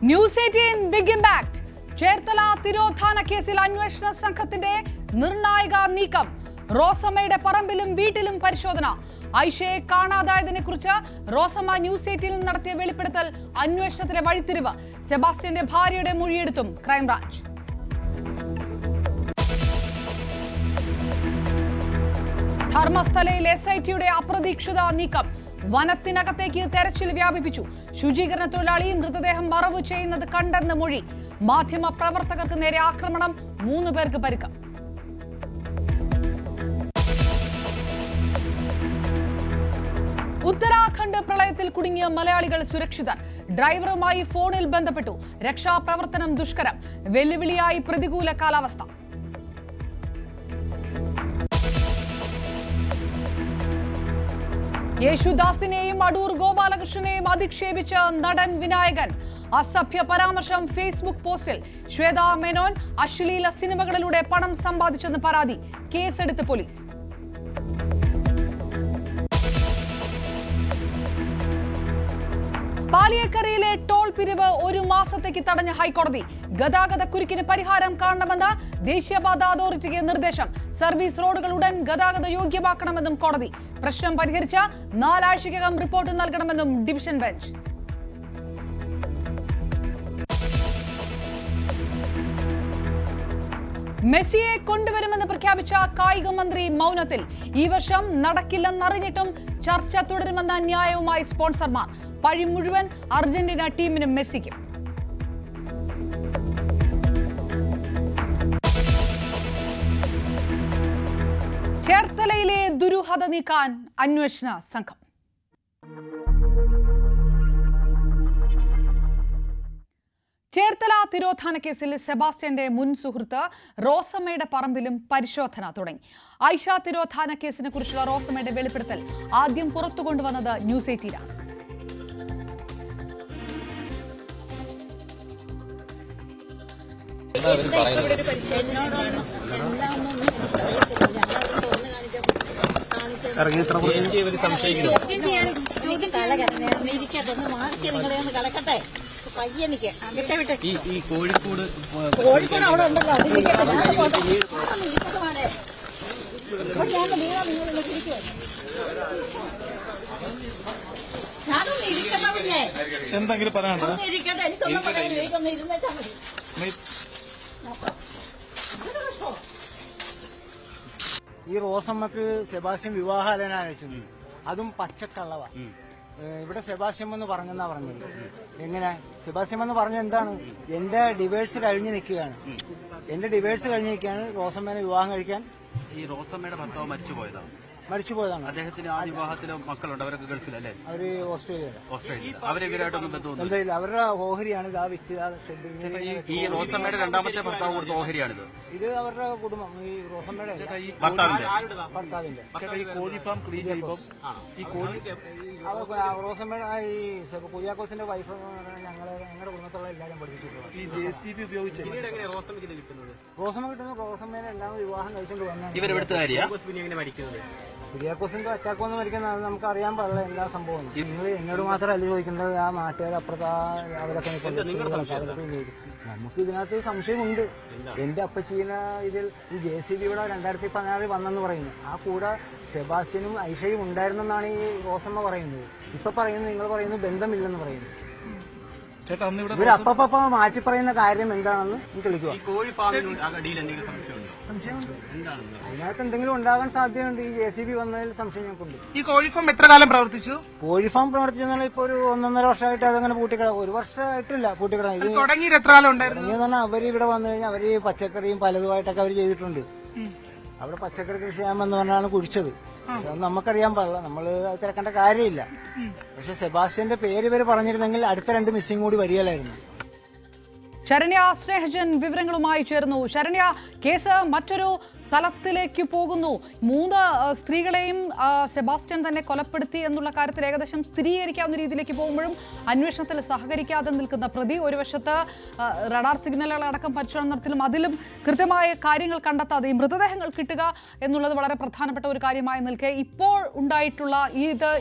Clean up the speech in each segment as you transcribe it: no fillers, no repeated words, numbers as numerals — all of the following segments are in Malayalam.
News 18 big impact. ചേർത്തല തിരോധാന കേസിൽ അന്വേഷണ സംഘത്തിന്റെ നിർണായക നീക്കം. റോസമ്മയുടെ പറമ്പിലും വീട്ടിലും പരിശോധന. ഐഷയെ കാണാതായതിനെ കുറിച്ച് റോസമ്മ ന്യൂസ് 18 നടത്തിയ വെളിപ്പെടുത്തൽ അന്വേഷണത്തിലെ വഴിത്തിരിവ്. സെബാസ്റ്റ്യന്റെ ഭാര്യയുടെ മൊഴിയെടുത്തും ക്രൈംബ്രാഞ്ച്. ധർമ്മസ്ഥലയിൽ SITയുടെ അപ്രതീക്ഷിത നീക്കം. വനത്തിനകത്തേക്ക് തെരച്ചിൽ വ്യാപിപ്പിച്ചു. ശുചീകരണ തൊഴിലാളി മൃതദേഹം മറവു ചെയ്യുന്നത് കണ്ടെന്ന് മൊഴി. മാധ്യമ പ്രവർത്തകർക്ക് നേരെ ആക്രമണം, 3 പേർക്ക് പരിക്ക്. ഉത്തരാഖണ്ഡ് പ്രളയത്തിൽ കുടുങ്ങിയ മലയാളികൾ സുരക്ഷിതർ. ഡ്രൈവറുമായി ഫോണിൽ ബന്ധപ്പെട്ടു. രക്ഷാപ്രവർത്തനം ദുഷ്കരം. വെല്ലുവിളിയായി പ്രതികൂല കാലാവസ്ഥ. യേശുദാസിനെയും അടൂർ ഗോപാലകൃഷ്ണനെയും അധിക്ഷേപിച്ച് നടൻ വിനായകൻ. അസഭ്യ പരാമർശം ഫേസ്ബുക്ക് പോസ്റ്റിൽ. ശ്വേതാ മേനോൻ അശ്ലീല സിനിമകളിലൂടെ പണം സമ്പാദിച്ചെന്ന് പരാതി. കേസെടുത്ത് പോലീസ്. പാലിയേക്കരയിലെ ടോൾ പിരിവ് 1 മാസത്തേക്ക് തടഞ്ഞ ഹൈക്കോടതി. ഗതാഗത കുരുക്കിന് പരിഹാരം കാണണമെന്ന് ദേശീയപാത അതോറിറ്റിക്ക് നിർദ്ദേശം. സർവീസ് റോഡുകൾ ഉടൻ ഗതാഗത യോഗ്യമാക്കണമെന്നും കോടതി. പ്രശ്നം പരിഹരിച്ച 4 ആഴ്ചയ്ക്കകം റിപ്പോർട്ട് നൽകണമെന്നും ഡിവിഷൻ ബെഞ്ച്. മെസ്സിയെ കൊണ്ടുവരുമെന്ന് പ്രഖ്യാപിച്ച കായിക മന്ത്രി മൗനത്തിൽ. ഈ വർഷം നടക്കില്ലെന്നറിഞ്ഞിട്ടും ചർച്ച തുടരുമെന്ന ന്യായവുമായി സ്പോൺസർമാർ. പഴി മുഴുവൻ അർജന്റീന ടീമിനും മെസ്സിക്കും. ചേർത്തലയിലെ ദുരൂഹത നീക്കാൻ അന്വേഷണ സംഘം. ചേർത്തല തിരോധാന കേസിൽ സെബാസ്റ്റ്യന്റെ മുൻ സുഹൃത്ത് റോസമ്മയുടെ പറമ്പിലും പരിശോധന തുടങ്ങി. ഐഷ തിരോധാന കേസിനെ കുറിച്ചുള്ള റോസമ്മയുടെ വെളിപ്പെടുത്തൽ ആദ്യം പുറത്തു കൊണ്ടുവന്നത് ന്യൂസ് 18 ആണ്. ഈ കോഴിക്കോട് അവിടെ ഉണ്ടല്ലോ. എന്തെങ്കിലും പറയാനുണ്ടോ? ഈ റോസമ്മക്ക് സെബാസ്റ്റ്യൻ വിവാഹാലോചന അയച്ചത് അതും പച്ചക്കള്ളവാ. ഇവിടെ സെബാസ്റ്റ്യൻ എന്ന് പറഞ്ഞെന്നാ പറഞ്ഞത്. എങ്ങനെ സെബാസ്റ്റ്യൻ എന്ന് പറഞ്ഞ എന്താണ്? എന്റെ ഡിവേഴ്സ് കഴിഞ്ഞ് നിൽക്കുകയാണ്. എന്റെ ഡിവേഴ്സ് കഴിഞ്ഞ് നിൽക്കുകയാണ്. റോസമ്മേനെ വിവാഹം കഴിക്കാൻ. ഈ റോസമ്മയുടെ ഭർത്താവ് മരിച്ചുപോയതാണ്. അദ്ദേഹത്തിന് ആ വിവാഹത്തിലെ മക്കളുണ്ട്. അവരൊക്കെ ഗൾഫിലല്ലേ? അവര് ഓസ്ട്രേലിയ. അവരെ ഇവരായിട്ടൊന്നും ബന്ധമൊന്നും എന്തായാലും അവരുടെ ഓഹരിയാണ് ഇത്. ആ വ്യക്തി ഈ റോസമ്മയുടെ രണ്ടാമത്തെ ഭർത്താവ് കൊടുത്ത ഓഹരിയാണിത്. ഇത് അവരുടെ കുടുംബം. ഈ റോസമ്മയുടെ ഭർത്താവിന്റെ. ഈ കോഴി ഫാം ക്ലീൻ ചെയ്യുമ്പോൾ ഈ കോഴി റോസമ്മയുടെ ഈ കുര്യാക്കോസിന്റെ വൈഫ് ഞങ്ങളുടെ കുടുംബത്തുള്ള എല്ലാവരും പഠിപ്പിച്ചിട്ടുള്ളത്. ഈ JCB ഉപയോഗിച്ച് റോസമ്മ കിട്ടുന്ന റോസമ്മേനെ എല്ലാം വിവാഹം കഴിച്ചുകൊണ്ട് വന്നത്. ഇവരെടുത്ത കാര്യ കുര്യാക്കോസിന്റെ അറ്റാക്കൊന്നും മരിക്കുന്നത് അത് നമുക്ക് അറിയാൻ പാടില്ല എല്ലാ സംഭവം. നിങ്ങൾ എന്നോട് മാത്രമല്ല ചോദിക്കുന്നത്, ആ നാട്ടുകാർ അപ്പുറത്ത് അവരൊക്കെ നമുക്ക് ഇതിനകത്ത് സംശയമുണ്ട്. എന്റെ അപ്പച്ചീന ഇതിൽ ഈ JCB ഇവിടെ 2016 വന്നെന്ന് പറയുന്നു. ആ കൂടെ സെബാസ്റ്റ്യനും ഐഷയും ഉണ്ടായിരുന്നെന്നാണ് ഈ റോസമ്മ പറയുന്നത്. ഇപ്പൊ പറയുന്നത്, നിങ്ങൾ പറയുന്നത് ബന്ധമില്ലെന്ന് പറയുന്നു. ഇവര് അപ്പപ്പ മാറ്റി പറയുന്ന കാര്യം എന്താണെന്ന് തെളിക്കുക. അതിനകത്ത് എന്തെങ്കിലും ഉണ്ടാകാൻ സാധ്യതയുണ്ട്. ഈ JCB വന്നതിൽ സംശയം ഞങ്ങൾക്കുണ്ട്. ഈ കോഴിഫാം എത്ര കാലം പ്രവർത്തിച്ചു? കോഴിഫാം പ്രവർത്തിച്ചെന്നാൽ ഇപ്പൊ ഒരു 1.5 വർഷമായിട്ട് അതങ്ങനെ പൂട്ടിക്കിട. 1 വർഷമായിട്ടില്ല പൂട്ടിക്കിട. ഇത് തുടങ്ങിയിട്ട് എത്ര കാലം ഉണ്ടായിരുന്നു? തുടങ്ങിയെന്ന് പറഞ്ഞാൽ അവര് ഇവിടെ വന്നു കഴിഞ്ഞാൽ അവര് പച്ചക്കറിയും പലതുമായിട്ടൊക്കെ അവര് ചെയ്തിട്ടുണ്ട്. അവിടെ പച്ചക്കറി കൃഷിയാമെന്ന് പറഞ്ഞാണ് കുഴിച്ചത്. പക്ഷെ അത് നമുക്കറിയാൻ പാടില്ല. നമ്മൾ അത് തിരക്കേണ്ട കാര്യമില്ല. പക്ഷെ സെബാസ്റ്റ്യന്റെ പേര് ഇവര് പറഞ്ഞിരുന്നെങ്കിൽ അടുത്ത 2 മിസ്സിംഗ് കൂടി വരികയില്ലായിരുന്നു. ശരണ്യ സ്നേഹജൻ വിവരങ്ങളുമായി ചേർന്നു. ശരണ്യ, കേസ് മറ്റൊരു തലത്തിലേക്ക് പോകുന്നു. 3 സ്ത്രീകളെയും സെബാസ്റ്റ്യൻ തന്നെ കൊലപ്പെടുത്തി എന്നുള്ള കാര്യത്തിൽ ഏകദേശം സ്ഥിരീകരിക്കാവുന്ന രീതിയിലേക്ക് പോകുമ്പോഴും അന്വേഷണത്തിൽ സഹകരിക്കാതെ നിൽക്കുന്ന പ്രതി, ഒരു വശത്ത് റഡാർ സിഗ്നലുകൾ അടക്കം പരിശോധന നടത്തിലും അതിലും കൃത്യമായ കാര്യങ്ങൾ കണ്ടെത്താതെ ഈ മൃതദേഹങ്ങൾ കിട്ടുക എന്നുള്ളത് വളരെ പ്രധാനപ്പെട്ട ഒരു കാര്യമായി നിൽക്കെ ഇപ്പോൾ ഉണ്ടായിട്ടുള്ള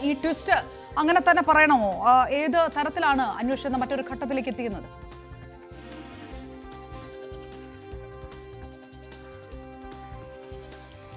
ഈ ട്വിസ്റ്റ് അങ്ങനെ തന്നെ പറയണമോ? ഏത് തരത്തിലാണ് അന്വേഷണം മറ്റൊരു ഘട്ടത്തിലേക്ക് എത്തിക്കുന്നത്?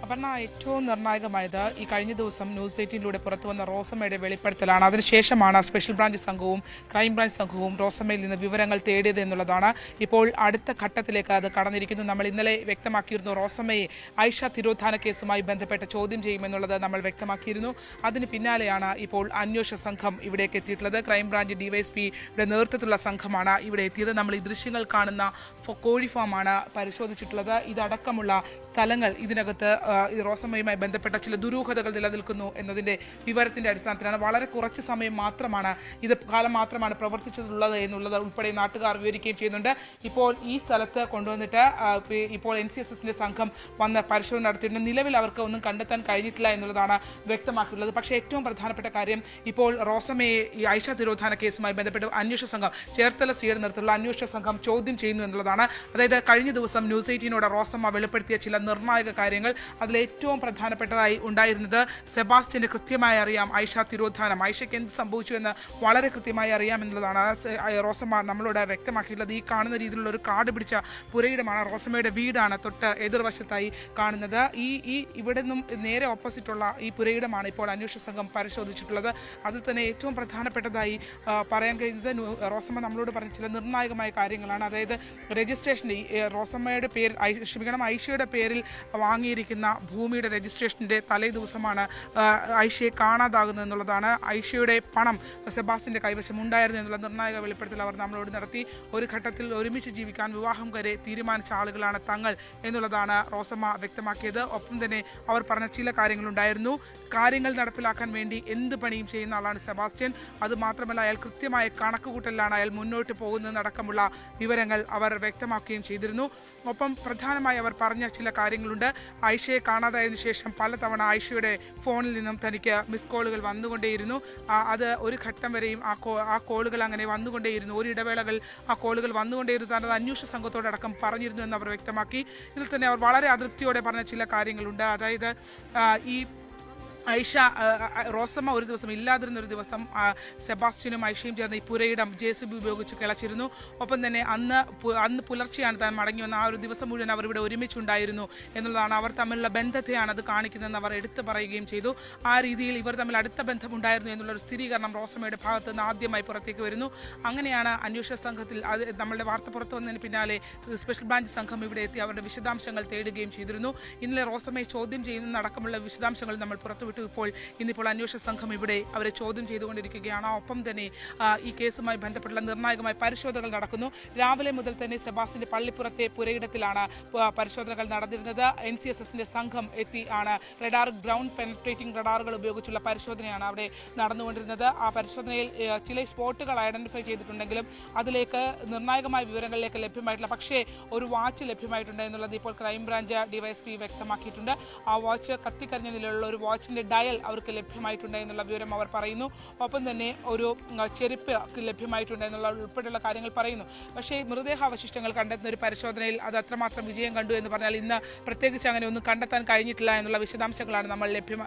അപർണ, ഏറ്റവും നിർണായകമായത് ഈ കഴിഞ്ഞ ദിവസം ന്യൂസ് 18 പുറത്തു വന്ന റോസമ്മയുടെ വെളിപ്പെടുത്തലാണ്. അതിനുശേഷമാണ് സ്പെഷ്യൽ ബ്രാഞ്ച് സംഘവും ക്രൈംബ്രാഞ്ച് സംഘവും റോസമ്മയിൽ നിന്ന് വിവരങ്ങൾ തേടിയത് എന്നുള്ളതാണ്. ഇപ്പോൾ അടുത്ത ഘട്ടത്തിലേക്ക് അത് കടന്നിരിക്കുന്നു. നമ്മൾ ഇന്നലെ വ്യക്തമാക്കിയിരുന്നു റോസമ്മയെ ഐഷ തിരോധാന കേസുമായി ബന്ധപ്പെട്ട് ചോദ്യം ചെയ്യുമെന്നുള്ളത് നമ്മൾ വ്യക്തമാക്കിയിരുന്നു. അതിന് പിന്നാലെയാണ് ഇപ്പോൾ അന്വേഷണ സംഘം ഇവിടേക്ക് എത്തിയിട്ടുള്ളത്. ക്രൈംബ്രാഞ്ച് ഡിവൈഎസ്പിയുടെ നേതൃത്വത്തിലുള്ള സംഘമാണ് ഇവിടെ എത്തിയത്. നമ്മൾ ഈ ദൃശ്യങ്ങൾ കാണുന്ന കോഴി ഫാമാണ് പരിശോധിച്ചിട്ടുള്ളത്. ഇതടക്കമുള്ള സ്ഥലങ്ങൾ ഇതിനകത്ത് റോസമ്മയുമായി ബന്ധപ്പെട്ട ചില ദുരൂഹതകൾ നിലനിൽക്കുന്നു എന്നതിന്റെ വിവരത്തിന്റെ അടിസ്ഥാനത്തിലാണ്. വളരെ കുറച്ച് സമയം മാത്രമാണ് കാലം മാത്രമാണ് പ്രവർത്തിച്ചിട്ടുള്ളത് എന്നുള്ളത് ഉൾപ്പെടെ നാട്ടുകാർ വിവരിക്കുകയും ചെയ്യുന്നുണ്ട്. ഇപ്പോൾ ഈ സ്ഥലത്ത് കൊണ്ടുവന്നിട്ട് ഇപ്പോൾ NCSSന്റെ സംഘം വന്ന് പരിശോധന നടത്തിയിട്ടുണ്ട്. നിലവിൽ അവർക്ക് ഒന്നും കണ്ടെത്താൻ കഴിഞ്ഞിട്ടില്ല എന്നുള്ളതാണ് വ്യക്തമാക്കിയിട്ടുള്ളത്. പക്ഷേ ഏറ്റവും പ്രധാനപ്പെട്ട കാര്യം ഇപ്പോൾ റോസമ്മയെ ഈ ഐഷ തിരോധാന കേസുമായി ബന്ധപ്പെട്ട് അന്വേഷണ സംഘം ചേർത്തല സിയുടെ നേതൃത്വത്തിലുള്ള അന്വേഷണ സംഘം ചോദ്യം ചെയ്യുന്നു എന്നുള്ളതാണ്. അതായത് കഴിഞ്ഞ ദിവസം ന്യൂസ് 18 റോസമ്മ വെളിപ്പെടുത്തിയ ചില നിർണായക കാര്യങ്ങൾ, അതിലേറ്റവും പ്രധാനപ്പെട്ടതായി ഉണ്ടായിരുന്നത് സെബാസ്റ്റ്യന് കൃത്യമായി അറിയാം ഐഷ തിരോധാനം, ഐഷയ്ക്ക് എന്ത് സംഭവിച്ചു എന്ന് വളരെ കൃത്യമായി അറിയാം എന്നുള്ളതാണ് റോസമ്മ നമ്മളോട് വ്യക്തമാക്കിയിട്ടുള്ളത്. ഈ കാണുന്ന രീതിയിലുള്ള ഒരു കാട് പിടിച്ച പുരയിടമാണ് റോസമ്മയുടെ വീടാണ് തൊട്ട് എതിർവശത്തായി കാണുന്നത്. ഈ ഇവിടെ നിന്നും നേരെ ഓപ്പോസിറ്റുള്ള ഈ പുരയിടമാണ് ഇപ്പോൾ അന്വേഷണ സംഘം പരിശോധിച്ചിട്ടുള്ളത്. അതിൽ തന്നെ ഏറ്റവും പ്രധാനപ്പെട്ടതായി പറയാൻ കഴിയുന്നത് റോസമ്മ നമ്മളോട് പറഞ്ഞ ചില നിർണായകമായ കാര്യങ്ങളാണ്. അതായത് രജിസ്ട്രേഷൻ്റെ റോസമ്മയുടെ പേരിൽ ഐഷയുടെ പേരിൽ വാങ്ങിയിരിക്കുന്ന ഭൂമിയുടെ രജിസ്ട്രേഷൻ്റെ തലേ ദിവസമാണ് ഐഷയെ കാണാതാകുന്നത് എന്നുള്ളതാണ്. ഐഷയുടെ പണം സെബാസ്റ്റ്യൻ്റെ കൈവശം ഉണ്ടായിരുന്നു എന്നുള്ള നിർണായക വെളിപ്പെടുത്തൽ അവർ നമ്മളോട് നടത്തി. ഒരു ഘട്ടത്തിൽ ഒരുമിച്ച് ജീവിക്കാൻ വിവാഹം വരെ തീരുമാനിച്ച ആളുകളാണ് തങ്ങൾ എന്നുള്ളതാണ് റോസമ്മ വ്യക്തമാക്കിയത്. ഒപ്പം തന്നെ അവർ പറഞ്ഞ ചില കാര്യങ്ങളുണ്ടായിരുന്നു. കാര്യങ്ങൾ നടപ്പിലാക്കാൻ വേണ്ടി എന്ത് പണിയും ചെയ്യുന്ന ആളാണ് സെബാസ്റ്റ്യൻ. അതുമാത്രമല്ല അയാൾ കൃത്യമായ കണക്കുകൂട്ടലിലാണ് അയാൾ മുന്നോട്ട് പോകുന്നതടക്കമുള്ള വിവരങ്ങൾ അവർ വ്യക്തമാക്കുകയും ചെയ്തിരുന്നു. ഒപ്പം പ്രധാനമായി അവർ പറഞ്ഞ ചില കാര്യങ്ങളുണ്ട്. ഐഷയെ കാണാതായതിനു ശേഷം പലതവണ ഐഷയുടെ ഫോണിൽ നിന്നും തനിക്ക് മിസ് കോളുകൾ വന്നുകൊണ്ടേയിരുന്നു. അത് ഒരു ഘട്ടം വരെയും ആ കോളുകൾ അങ്ങനെ വന്നുകൊണ്ടേയിരുന്നു. ഒരു ഇടവേളകൾ ആ കോളുകൾ വന്നുകൊണ്ടേയിരുന്നു. താൻ അത് അന്വേഷണ സംഘത്തോടക്കം പറഞ്ഞിരുന്നു എന്ന് അവർ വ്യക്തമാക്കി. ഇതിൽ തന്നെ അവർ വളരെ അതൃപ്തിയോടെ പറഞ്ഞ ചില കാര്യങ്ങളുണ്ട്. അതായത് ഈ റോസമ്മ ഒരു ദിവസം ഇല്ലാതിരുന്ന ഒരു ദിവസം സെബാസ്റ്റ്യനും ഐഷയും ചേർന്ന് ഈ പുരയിടം JCB ഉപയോഗിച്ച് കിളച്ചിരുന്നു. ഒപ്പം തന്നെ അന്ന് പുലർച്ചെയാണ് താൻ മടങ്ങി വന്ന. ആ ഒരു ദിവസം മുഴുവൻ അവർ ഇവിടെ ഒരുമിച്ചുണ്ടായിരുന്നു എന്നുള്ളതാണ്. അവർ തമ്മിലുള്ള ബന്ധത്തെയാണ് അത് കാണിക്കുന്നതെന്ന് അവർ എടുത്തു പറയുകയും ചെയ്തു. ആ രീതിയിൽ ഇവർ തമ്മിൽ അടുത്ത ബന്ധമുണ്ടായിരുന്നു എന്നുള്ളൊരു സ്ഥിരീകരണം റോസമ്മയുടെ ഭാഗത്ത് നിന്ന് ആദ്യമായി പുറത്തേക്ക് വരുന്നു. അങ്ങനെയാണ് അന്വേഷണ സംഘത്തിൽ നമ്മളുടെ വാർത്ത പുറത്തു വന്നതിന് പിന്നാലെ സ്പെഷ്യൽ ബ്രാഞ്ച് സംഘം ഇവിടെ എത്തി അവരുടെ വിശദാംശങ്ങൾ തേടുകയും ചെയ്തിരുന്നു. ഇന്നലെ റോസമ്മയെ ചോദ്യം ചെയ്യുന്നതടക്കമുള്ള വിശദാംശങ്ങൾ നമ്മൾ പുറത്തുവിട്ടു. ഇന്നിപ്പോൾ അന്വേഷണ സംഘം ഇവിടെ അവരെ ചോദ്യം ചെയ്തുകൊണ്ടിരിക്കുകയാണ്. ഒപ്പം തന്നെ ഈ കേസുമായി ബന്ധപ്പെട്ടുള്ള നിർണായകമായ പരിശോധനകൾ നടക്കുന്നു. രാവിലെ മുതൽ തന്നെ സെബാസ്റ്റ്യന്റെ പള്ളിപ്പുറത്തെ പുരയിടത്തിലാണ് പരിശോധനകൾ നടന്നിരുന്നത്. NCSSന്റെ സംഘം എത്തി ആണ് ഗ്രൗണ്ട് പെനട്രേറ്റിംഗ് റഡാറുകൾ ഉപയോഗിച്ചുള്ള പരിശോധനയാണ് അവിടെ നടന്നുകൊണ്ടിരുന്നത്. ആ പരിശോധനയിൽ ചില സ്പോട്ടുകൾ ഐഡന്റിഫൈ ചെയ്തിട്ടുണ്ടെങ്കിലും അതിലേക്ക് നിർണായകമായ വിവരങ്ങളിലേക്ക് ലഭ്യമായിട്ടില്ല. പക്ഷേ ഒരു വാച്ച് ലഭ്യമായിട്ടുണ്ട് എന്നുള്ളത് ഇപ്പോൾ ക്രൈംബ്രാഞ്ച് DYSP വ്യക്തമാക്കിയിട്ടുണ്ട്. ആ വാച്ച് കത്തിക്കരിഞ്ഞ നിലയിലുള്ള ഒരു വാച്ചിന്റെ ഡയൽ അവർക്ക് ലഭ്യമായിട്ടുണ്ട് എന്നുള്ള വിവരം അവർ പറയുന്നു. ഒപ്പം തന്നെ ഒരു ചെരുപ്പ് ലഭ്യമായിട്ടുണ്ട് എന്നുള്ള ഉൾപ്പെടെയുള്ള കാര്യങ്ങൾ പറയുന്നു. പക്ഷേ മൃതദേഹാവശിഷ്ടങ്ങൾ കണ്ടെത്തുന്ന ഒരു പരിശോധനയിൽ അത് അത്രമാത്രം വിജയം കണ്ടു എന്ന് പറഞ്ഞാൽ ഇന്ന് പ്രത്യേകിച്ച് അങ്ങനെ ഒന്നും കണ്ടെത്താൻ കഴിഞ്ഞിട്ടില്ല എന്നുള്ള വിശദാംശങ്ങളാണ്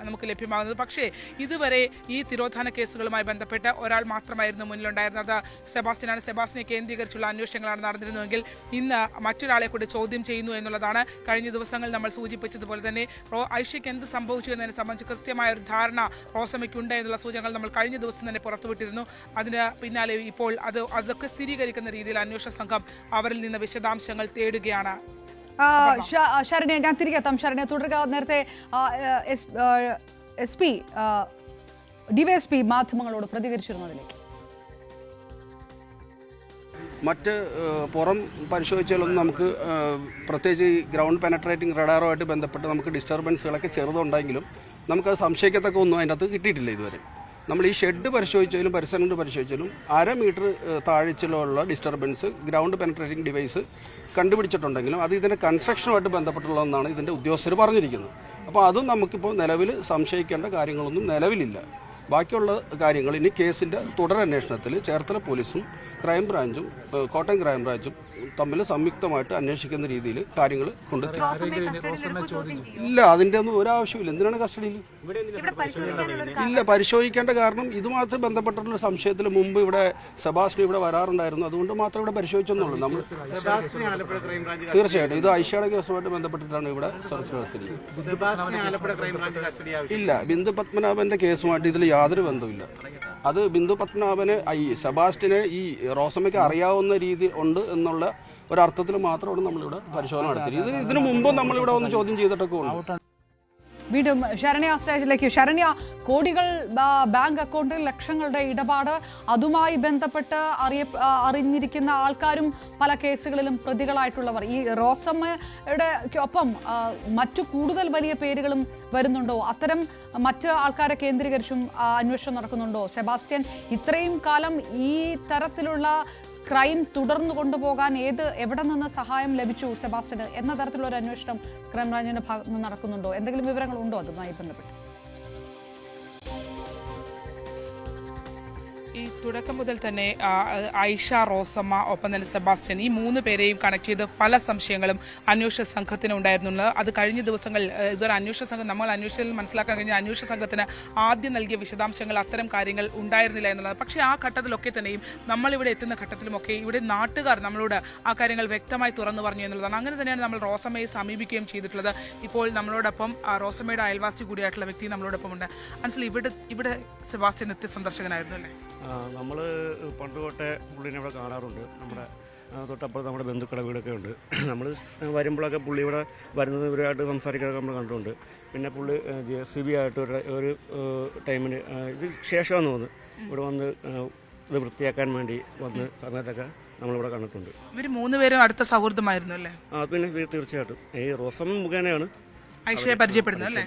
നമുക്ക് ലഭ്യമാകുന്നത്. പക്ഷേ ഇതുവരെ ഈ തിരോധാന കേസുകളുമായി ബന്ധപ്പെട്ട് ഒരാൾ മാത്രമായിരുന്നു മുന്നിലുണ്ടായിരുന്നത്. സെബാസ്റ്റ്യനാണ്. സെബാസ്റ്റ്യനെ കേന്ദ്രീകരിച്ചുള്ള അന്വേഷണങ്ങളാണ് നടന്നിരുന്നുവെങ്കിൽ ഇന്ന് മറ്റൊരാളെ കൂടി ചോദ്യം ചെയ്യുന്നു എന്നുള്ളതാണ്. കഴിഞ്ഞ ദിവസങ്ങൾ നമ്മൾ സൂചിപ്പിച്ചതുപോലെ തന്നെ ഐഷയ്ക്ക് എന്ത് സംഭവിച്ചു എന്നതിനെ സംബന്ധിച്ച് കൃത്യമായ ഒരു ധാരണ റോസമ്മയ്ക്കുണ്ട് എന്നുള്ള സൂചനകൾ നമ്മൾ കഴിഞ്ഞ ദിവസം തന്നെ പുറത്തുവിട്ടിരുന്നു. അതിന് പിന്നാലെ ഇപ്പോൾ അതൊക്കെ സ്ഥിരീകരിക്കുന്ന രീതിയിൽ അന്വേഷണ സംഘം അവരിൽ നിന്ന് വിശദാംശങ്ങൾ തേടുകയാണ്. ശരണ്യ, ഞാൻ തിരികെ എത്താം. ശരണ്യ തുടരുക. നേരത്തെ DYSP മാധ്യമങ്ങളോട് പ്രതികരിച്ചിരുന്നതിലേക്ക് മറ്റ് പുറം പരിശോധിച്ചാലൊന്നും നമുക്ക് പ്രത്യേകിച്ച് ഈ ഗ്രൗണ്ട് പെനട്രേറ്റിംഗ് റഡാറുമായിട്ട് ബന്ധപ്പെട്ട് നമുക്ക് ഡിസ്റ്റർബൻസുകളൊക്കെ ചെറുതുണ്ടെങ്കിലും നമുക്കത് സംശയിക്കത്തക്ക ഒന്നും അതിൻ്റെ അകത്ത് കിട്ടിയിട്ടില്ല ഇതുവരെ. നമ്മൾ ഈ ഷെഡ് പരിശോധിച്ചാലും പരിസരം പരിശോധിച്ചാലും 1/2 മീറ്റർ താഴ്ചയിലുള്ള ഡിസ്റ്റർബൻസ് ഗ്രൗണ്ട് പെനട്രേറ്റിംഗ് ഡിവൈസ് കണ്ടുപിടിച്ചിട്ടുണ്ടെങ്കിലും അത് ഇതിൻ്റെ കൺസ്ട്രക്ഷനുമായിട്ട് ബന്ധപ്പെട്ടുള്ളതെന്നാണ് ഇതിൻ്റെ ഉദ്യോഗസ്ഥർ പറഞ്ഞിരിക്കുന്നത്. അപ്പോൾ അതും നമുക്കിപ്പോൾ നിലവിൽ സംശയിക്കേണ്ട കാര്യങ്ങളൊന്നും നിലവിലില്ല. ബാക്കിയുള്ള കാര്യങ്ങൾ ഇനി കേസിൻ്റെ തുടരന്വേഷണത്തിൽ ചേർത്തല പോലീസും ക്രൈംബ്രാഞ്ചും കോട്ടയം ക്രൈംബ്രാഞ്ചും തമ്മിൽ സംയുക്തമായിട്ട് അന്വേഷിക്കുന്ന രീതിയിൽ കാര്യങ്ങൾ കൊണ്ടെത്തി. ഇല്ല, അതിന്റെ ഒന്നും ഒരാവശ്യമില്ല. എന്തിനാണ് കസ്റ്റഡിയിൽ? ഇല്ല, പരിശോധിക്കേണ്ട കാരണം ഇതുമാത്രം ബന്ധപ്പെട്ടിട്ടുള്ള സംശയത്തിൽ മുമ്പ് ഇവിടെ സെബാസ്റ്റ്യൻ ഇവിടെ വരാറുണ്ടായിരുന്നു, അതുകൊണ്ട് മാത്രം ഇവിടെ പരിശോധിച്ചെന്നുള്ളൂ. നമ്മൾ തീർച്ചയായിട്ടും ഇത് ഐഷയുടെ കേസുമായിട്ട് ബന്ധപ്പെട്ടിട്ടാണ് ഇവിടെ സെർച്ച് നടത്തിയിരിക്കുന്നത്. ഇല്ല, ബിന്ദു പത്മനാഭന്റെ കേസുമായിട്ട് ഇതിൽ യാതൊരു ബന്ധവുമില്ല. അത് ബിന്ദു പത്മനാഭന് സെബാസ്റ്റ്യനെ ഈ റോസമ്മയ്ക്ക് അറിയാവുന്ന രീതി ഉണ്ട് എന്നുള്ള ഒരർത്ഥത്തിൽ മാത്രമാണ് നമ്മളിവിടെ പരിശോധന നടത്തിയത്. ഇതിനു മുമ്പ് നമ്മളിവിടെ ഒന്ന് ചോദ്യം ചെയ്തിട്ടൊക്കെ ഉണ്ട്. വീണ്ടും ശരണ്യ സ്റ്റേജിലേക്ക്. ശരണ്യ, കോടികൾ ബാങ്ക് അക്കൗണ്ടിൽ, ലക്ഷങ്ങളുടെ ഇടപാട്, അതുമായി ബന്ധപ്പെട്ട് അറിഞ്ഞിരിക്കുന്ന ആൾക്കാരും പല കേസുകളിലും പ്രതികളായിട്ടുള്ളവർ, ഈ റോസമ്മയുടെ ഒപ്പം മറ്റു കൂടുതൽ വലിയ പേരുകളും വരുന്നുണ്ടോ? അത്തരം മറ്റ് ആൾക്കാരെ കേന്ദ്രീകരിച്ചും അന്വേഷണം നടക്കുന്നുണ്ടോ? സെബാസ്റ്റ്യൻ ഇത്രയും കാലം ഈ തരത്തിലുള്ള ക്രൈം തുടർന്നു കൊണ്ടുപോകാൻ എവിടെ നിന്ന് സഹായം ലഭിച്ചു സെബാസ്റ്റ്യന് എന്ന തരത്തിലുള്ള ഒരു അന്വേഷണം ക്രൈംബ്രാഞ്ചിന്റെ ഭാഗത്ത് നിന്ന് നടക്കുന്നുണ്ടോ? എന്തെങ്കിലും വിവരങ്ങൾ ഉണ്ടോ അതുമായി ബന്ധപ്പെട്ട്? ഈ തുടക്കം മുതൽ തന്നെ ഐഷ, റോസമ്മ, ഒപ്പം തന്നെ സെബാസ്റ്റ്യൻ, ഈ 3 പേരെയും കണക്ട് ചെയ്ത് പല സംശയങ്ങളും അന്വേഷണ സംഘത്തിന് ഉണ്ടായിരുന്നുള്ളത്. അത് കഴിഞ്ഞ ദിവസങ്ങൾ ഇവർ നമ്മൾ അന്വേഷണത്തിൽ മനസ്സിലാക്കാൻ കഴിഞ്ഞ അന്വേഷണ സംഘത്തിന് ആദ്യം നൽകിയ വിശദാംശങ്ങൾ അത്തരം കാര്യങ്ങൾ ഉണ്ടായിരുന്നില്ല എന്നുള്ളത്. പക്ഷേ ആ ഘട്ടത്തിലൊക്കെ തന്നെയും നമ്മളിവിടെ എത്തുന്ന ഘട്ടത്തിലുമൊക്കെ ഇവിടെ നാട്ടുകാർ നമ്മളോട് ആ കാര്യങ്ങൾ വ്യക്തമായി തുറന്നു പറഞ്ഞു എന്നുള്ളതാണ്. അങ്ങനെ തന്നെയാണ് നമ്മൾ റോസമ്മയെ സമീപിക്കുകയും ചെയ്തിട്ടുള്ളത്. ഇപ്പോൾ നമ്മളോടൊപ്പം റോസമ്മയുടെ അയൽവാസി കൂടിയായിട്ടുള്ള വ്യക്തി നമ്മളോടൊപ്പം ഉണ്ട്. മനസ്സിൽ ഇവിടെ സെബാസ്റ്റ്യൻ നിത്യ സന്ദർശകനായിരുന്നു അല്ലേ? നമ്മൾ പണ്ട് തൊട്ടേ പുള്ളിനെ ഇവിടെ കാണാറുണ്ട്. നമ്മുടെ തൊട്ടപ്പുറത്ത് നമ്മുടെ ബന്ധുക്കളുടെ വീടൊക്കെ ഉണ്ട്. നമ്മൾ വരുമ്പോഴൊക്കെ പുള്ളി ഇവിടെ വരുന്നത് ഇവരുമായിട്ട് സംസാരിക്കാനൊക്കെ നമ്മൾ കണ്ടിട്ടുണ്ട്. പിന്നെ പുള്ളി JCB ആയിട്ട് ഒരു ടൈമിന് ഇത് ശേഷമാണെന്ന് തോന്നുന്നു ഇവിടെ വന്ന് ഇത് വൃത്തിയാക്കാൻ വേണ്ടി വന്ന് സമയത്തൊക്കെ നമ്മളിവിടെ കണ്ടിട്ടുണ്ട്. ഇവർ 3 പേരും അടുത്ത സൗഹൃദമായിരുന്നു അല്ലേ? പിന്നെ തീർച്ചയായിട്ടും ഈ റോസമ്മ മുഖേനയാണ് ഐഷയെ പരിചയപ്പെടുന്നത് അല്ലേ?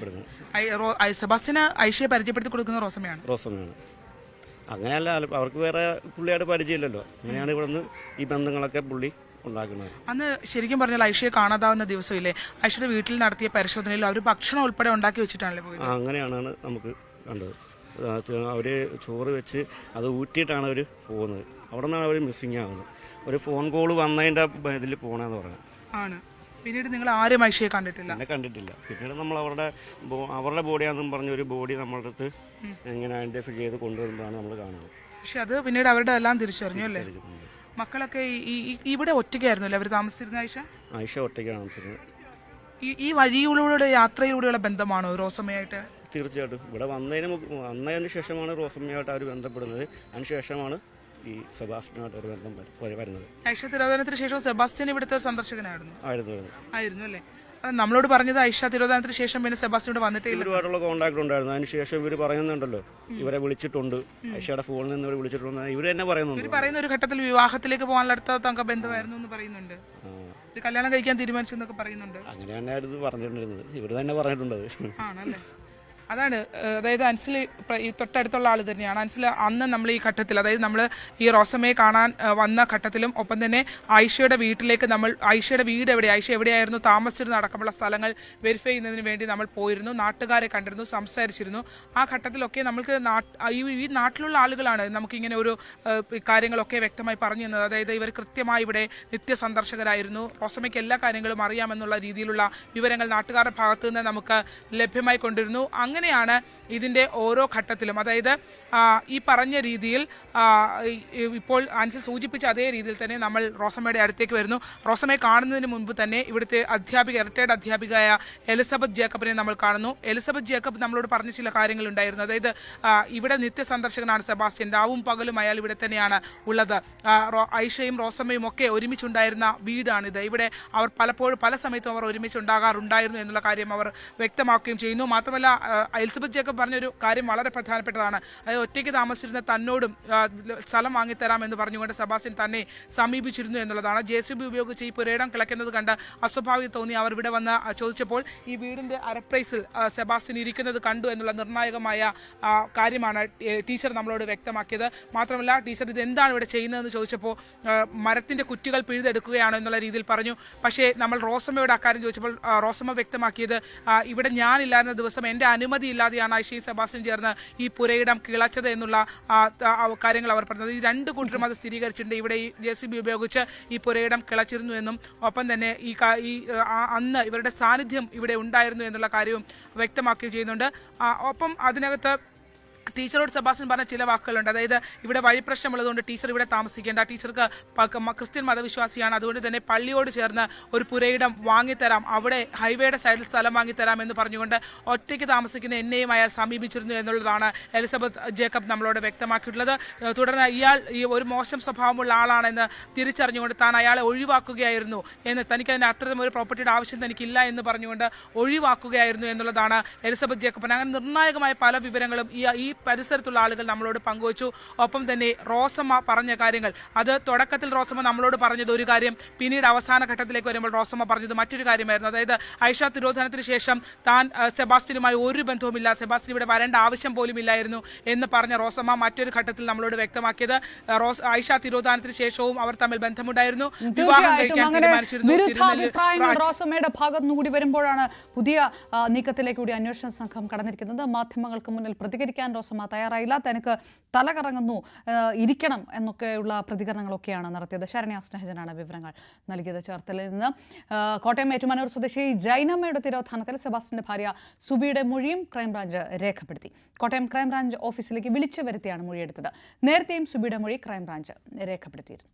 സെബാസ്റ്റ്യന് ഐഷയെ പരിചയപ്പെടുത്തി കൊടുക്കുന്ന റോസമ്മയാണ്. അങ്ങനെയല്ല, അവർക്ക് വേറെ പുള്ളിയായിട്ട് പരിചയമില്ലല്ലോ. അങ്ങനെയാണ് ഇവിടെ നിന്ന് ഈ ബന്ധങ്ങളൊക്കെ പുള്ളി ഉണ്ടാക്കുന്നത്. അന്ന് ശരിക്കും പറഞ്ഞാൽ ഐഷയെ കാണാതാവുന്ന ദിവസമില്ലേ, ഐഷയുടെ വീട്ടിൽ നടത്തിയ പരിശോധനയിൽ അവർ ഭക്ഷണം ഉൾപ്പെടെ ഉണ്ടാക്കി വെച്ചിട്ടാണല്ലേ പോയത്? അങ്ങനെയാണ് നമുക്ക് കണ്ടത്. അവർ ചോറ് വെച്ച് അത് ഊറ്റിയിട്ടാണ് അവർ പോകുന്നത്. അവിടെ നിന്നാണ് അവർ മിസ്സിങ് ആകുന്നത്. ഒരു ഫോൺ കോൾ വന്നതിൻ്റെ ഇതിൽ പോകണമെന്ന് പറഞ്ഞു ആണ്. പിന്നീട് നിങ്ങൾ ആരും ഐഷയെ കണ്ടിട്ടില്ല? കണ്ടിട്ടില്ല. പിന്നീട് നമ്മൾ അവരുടെ ബോഡിയാണെന്നും പറഞ്ഞ ഒരു ബോഡി നമ്മളുടെ അടുത്ത് ഇങ്ങനെ ഐഡന്റിഫൈ ചെയ്ത് കൊണ്ടുവരുമ്പോഴാണ് നമ്മൾ കാണുന്നത്. പക്ഷെ അത് പിന്നീട് അവരുടെ എല്ലാം തിരിച്ചറിഞ്ഞു അല്ലേ? മക്കളൊക്കെ ഇവിടെ ഒറ്റയ്ക്കായിരുന്നു അല്ലേ അവർ താമസിച്ചിരുന്ന? ഐഷ ഒറ്റയ്ക്കാണ് താമസിച്ചിരുന്നത്. ഈ വഴിയിലൂടെ യാത്രയിലൂടെയുള്ള ബന്ധമാണോ റോസമ്മയായിട്ട്? തീർച്ചയായിട്ടും. ഇവിടെ വന്നതിന് ശേഷമാണ് റോസമ്മയായിട്ട് അവർ ബന്ധപ്പെടുന്നത്. അതിനുശേഷമാണ് ഈ സെബാസ്റ്റ്യനുമായിട്ട് ഒരു ബന്ധം വരുന്നത്. ഐഷ തിരോധാനത്തിന് ശേഷം സെബാസ്റ്റ്യൻ ഇവിടുത്തെ ഒരു സന്ദർശകനായിരുന്നു അല്ലേ? നമ്മളോട് പറഞ്ഞത് ഐഷ തിരോധാനത്തിന് ശേഷം പിന്നെ സെബാസ്റ്റ്യൻ വന്നിട്ടില്ല. ഇവരുമായിട്ടുള്ള കോൺടാക്ട് ഉണ്ടായിരുന്നു. അതിനുശേഷം ഇവർ പറയുന്നുണ്ടല്ലോ ഇവരെ വിളിച്ചിട്ടുണ്ട്, ഐഷയുടെ ഫോണിൽ നിന്ന് ഇവർ വിളിച്ചിട്ടുണ്ട്. ഇവർ തന്നെ പറയുന്ന ഒരു ഘട്ടത്തിൽ വിവാഹത്തിലേക്ക് പോകാനുള്ള അടുത്ത ബന്ധമായിരുന്നു എന്ന് പറയുന്നുണ്ട്. കല്യാണം കഴിക്കാൻ തീരുമാനിച്ചു എന്നൊക്കെ പറയുന്നുണ്ട്. അങ്ങനെയാണ് പറഞ്ഞിട്ടുണ്ടിരുന്നത്. ഇവർ തന്നെ പറഞ്ഞിട്ടുണ്ടത് ആണല്ലേ? അതാണ്, അതായത് അൻസിൽ തൊട്ടടുത്തുള്ള ആൾ തന്നെയാണ്. അൻസിൽ അന്ന് നമ്മൾ ഈ ഘട്ടത്തിൽ, അതായത് നമ്മൾ ഈ റോസമ്മയെ കാണാൻ വന്ന ഘട്ടത്തിലും ഒപ്പം തന്നെ ഐഷയുടെ വീട്ടിലേക്ക് ഐഷയുടെ വീട് ഐഷ എവിടെയായിരുന്നു താമസിച്ചിരുന്ന അടക്കമുള്ള സ്ഥലങ്ങൾ വെരിഫൈ ചെയ്യുന്നതിന് വേണ്ടി നമ്മൾ പോയിരുന്നു, നാട്ടുകാരെ കണ്ടിരുന്നു, സംസാരിച്ചിരുന്നു. ആ ഘട്ടത്തിലൊക്കെ നമ്മൾക്ക് ഈ നാട്ടിലുള്ള ആളുകളാണ് നമുക്കിങ്ങനെ ഒരു കാര്യങ്ങളൊക്കെ വ്യക്തമായി പറഞ്ഞു തന്നത്. അതായത് ഇവർ കൃത്യമായി ഇവിടെ നിത്യസന്ദർശകരായിരുന്നു, റോസമ്മയ്ക്ക് എല്ലാ കാര്യങ്ങളും അറിയാമെന്നുള്ള രീതിയിലുള്ള വിവരങ്ങൾ നാട്ടുകാരുടെ ഭാഗത്തു നിന്ന് നമുക്ക് ലഭ്യമായി കൊണ്ടിരുന്നു. അങ്ങനെയാണ് ഇതിന്റെ ഓരോ ഘട്ടത്തിലും, അതായത് ഈ പറഞ്ഞ രീതിയിൽ ഇപ്പോൾ അൻസിൽ സൂചിപ്പിച്ച അതേ രീതിയിൽ തന്നെ നമ്മൾ റോസമ്മയുടെ അടുത്തേക്ക് വരുന്നു. റോസമ്മയെ കാണുന്നതിന് മുൻപ് തന്നെ ഇവിടുത്തെ റിട്ടയർഡ് അധ്യാപികയായ എലിസബത്ത് ജേക്കബിനെ നമ്മൾ കാണുന്നു. എലിസബത്ത് ജേക്കബ് നമ്മളോട് പറഞ്ഞ ചില കാര്യങ്ങളുണ്ടായിരുന്നു. അതായത് ഇവിടെ നിത്യസന്ദർശകനാണ് സെബാസ്റ്റ്യൻ, രാവും പകലും അയാൾ ഇവിടെ തന്നെയാണ് ഉള്ളത്. ഐഷയും റോസമ്മയും ഒക്കെ ഒരുമിച്ചുണ്ടായിരുന്ന വീടാണിത്. ഇവിടെ അവർ പല സമയത്തും അവർ ഒരുമിച്ചുണ്ടാകാറുണ്ടായിരുന്നു എന്നുള്ള കാര്യം അവർ വ്യക്തമാക്കുകയും ചെയ്യുന്നു. മാത്രമല്ല എലിസബത്ത് ജേക്കബ് പറഞ്ഞൊരു കാര്യം വളരെ പ്രധാനപ്പെട്ടതാണ്. അതായത് ഒറ്റയ്ക്ക് താമസിച്ചിരുന്ന തന്നോടും സ്ഥലം വാങ്ങിത്തരാം എന്ന് പറഞ്ഞുകൊണ്ട് സെബാസ്റ്റ്യൻ തന്നെ സമീപിച്ചിരുന്നു എന്നുള്ളതാണ്. JCB ഉപയോഗിച്ച് ഈ പുരയിടം കിളയ്ക്കുന്നത് കണ്ട് അസ്വാഭാവികം തോന്നി അവർ ഇവിടെ വന്ന് ചോദിച്ചപ്പോൾ ഈ വീടിന്റെ അരപ്രൈസിൽ സെബാസ്റ്റ്യൻ ഇരിക്കുന്നത് കണ്ടു എന്നുള്ള നിർണായകമായ കാര്യമാണ് ടീച്ചർ നമ്മളോട് വ്യക്തമാക്കിയത്. മാത്രമല്ല ടീച്ചർ ഇത് എന്താണ് ഇവിടെ ചെയ്യുന്നതെന്ന് ചോദിച്ചപ്പോൾ മരത്തിന്റെ കുറ്റികൾ പിഴുതെടുക്കുകയാണോ എന്നുള്ള രീതിയിൽ പറഞ്ഞു. പക്ഷേ നമ്മൾ റോസമ്മയോട് അക്കാര്യം ചോദിച്ചപ്പോൾ റോസമ്മ വ്യക്തമാക്കിയത് ഇവിടെ ഞാനില്ലായിരുന്ന ദിവസം എൻ്റെ അനുമതി അനുമതിയില്ലാതെയാണ് ഐഷയും സെബാസ്റ്റ്യൻ ചേർന്ന് ഈ പുരയിടം കിളച്ചത് എന്നുള്ള കാര്യങ്ങൾ അവർ പറഞ്ഞത്. ഈ രണ്ട് കൂട്ടരും അത് സ്ഥിരീകരിച്ചിട്ടുണ്ട്. ഇവിടെ ഈ JCB ഉപയോഗിച്ച് ഈ പുരയിടം കിളച്ചിരുന്നു എന്നും ഒപ്പം തന്നെ അന്ന് ഇവരുടെ സാന്നിധ്യം ഇവിടെ ഉണ്ടായിരുന്നു എന്നുള്ള കാര്യവും വ്യക്തമാക്കുകയും ചെയ്യുന്നുണ്ട്. ഒപ്പം അതിനകത്ത് ടീച്ചറോട് സെബാസ്റ്റ്യൻ പറഞ്ഞ ചില വാക്കുകളുണ്ട്. അതായത് ഇവിടെ വഴി പ്രശ്നമുള്ളതുകൊണ്ട് ടീച്ചർ ഇവിടെ താമസിക്കേണ്ട, ടീച്ചർക്ക് ക്രിസ്ത്യൻ മതവിശ്വാസിയാണ്, അതുകൊണ്ട് തന്നെ പള്ളിയോട് ചേർന്ന് ഒരു പുരയിടം വാങ്ങിത്തരാം, അവിടെ ഹൈവേയുടെ സൈഡിൽ സ്ഥലം വാങ്ങിത്തരാം എന്ന് പറഞ്ഞുകൊണ്ട് ഒറ്റയ്ക്ക് താമസിക്കുന്ന എന്നെയും അയാൾ സമീപിച്ചിരുന്നു എന്നുള്ളതാണ് എലിസബത്ത് ജേക്കബ് നമ്മളോട് വ്യക്തമാക്കിയിട്ടുള്ളത്. തുടർന്ന് ഇയാൾ ഈ ഒരു മോശം സ്വഭാവമുള്ള ആളാണെന്ന് തിരിച്ചറിഞ്ഞുകൊണ്ട് താൻ അയാളെ ഒഴിവാക്കുകയായിരുന്നു എന്ന്, തനിക്ക് അതിന് അത്തരം ഒരു പ്രോപ്പർട്ടിയുടെ ആവശ്യം തനിക്കില്ല എന്ന് പറഞ്ഞുകൊണ്ട് ഒഴിവാക്കുകയായിരുന്നു എന്നുള്ളതാണ് എലിസബത്ത് ജേക്കബ്. അങ്ങനെ നിർണായകമായ പല വിവരങ്ങളും ഈ പരിസരത്തുള്ള ആളുകൾ നമ്മളോട് പങ്കുവച്ചു. ഒപ്പം തന്നെ റോസമ്മ പറഞ്ഞ കാര്യങ്ങൾ, അത് തുടക്കത്തിൽ റോസമ്മ നമ്മളോട് പറഞ്ഞത് ഒരു കാര്യം, പിന്നീട് അവസാന ഘട്ടത്തിലേക്ക് വരുമ്പോൾ റോസമ്മ പറഞ്ഞത് മറ്റൊരു കാര്യമായിരുന്നു. അതായത് ഐഷ തിരോധാനത്തിന് ശേഷം താൻ സെബാസ്റ്റ്യനുമായി ഒരു ബന്ധവുമില്ല, സെബാസ്റ്റ്യൻ ഇവിടെ വരേണ്ട ആവശ്യം പോലും ഇല്ലായിരുന്നു എന്ന് പറഞ്ഞ റോസമ്മ മറ്റൊരു ഘട്ടത്തിൽ നമ്മളോട് വ്യക്തമാക്കിയത് ഐഷ തിരോധാനത്തിന് ശേഷവും അവർ തമ്മിൽ ബന്ധമുണ്ടായിരുന്നു, വിവാഹം കഴിക്കാൻ തീരുമാനിച്ചിരുന്നു. റോസമ്മയുടെ ഭാഗത്തു നിന്ന് കൂടി വരുമ്പോഴാണ് പുതിയ നീക്കത്തിലേക്ക് കൂടി അന്വേഷണ സംഘം കടന്നിരിക്കുന്നത്. മാധ്യമങ്ങൾക്ക് മുന്നിൽ പ്രതികരിക്കാൻ റോസമ്മ തയ്യാറായില്ല, തനിക്ക് തലകറങ്ങുന്നു, ഇരിക്കണം എന്നൊക്കെയുള്ള പ്രതികരണങ്ങളൊക്കെയാണ് നടത്തിയത്. ശരണ്യ സ്നേഹജനാണ് വിവരങ്ങൾ നൽകിയത്. ചേർത്തലയിൽ നിന്ന്. കോട്ടയം ഏറ്റുമാനൂർ സ്വദേശി ജൈനമ്മയുടെ തിരോധാനത്തിൽ സെബാസ്റ്റ്യന്റെ ഭാര്യ സുബിയുടെ മൊഴിയും ക്രൈംബ്രാഞ്ച് രേഖപ്പെടുത്തി. കോട്ടയം ക്രൈംബ്രാഞ്ച് ഓഫീസിലേക്ക് വിളിച്ചു വരുത്തിയാണ് മൊഴിയെടുത്തത്. നേരത്തെയും സുബിയുടെ മൊഴി ക്രൈംബ്രാഞ്ച് രേഖപ്പെടുത്തിയിരുന്നു.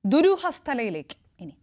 ദുരൂഹസ്ഥലയിലേക്ക് ഇനി.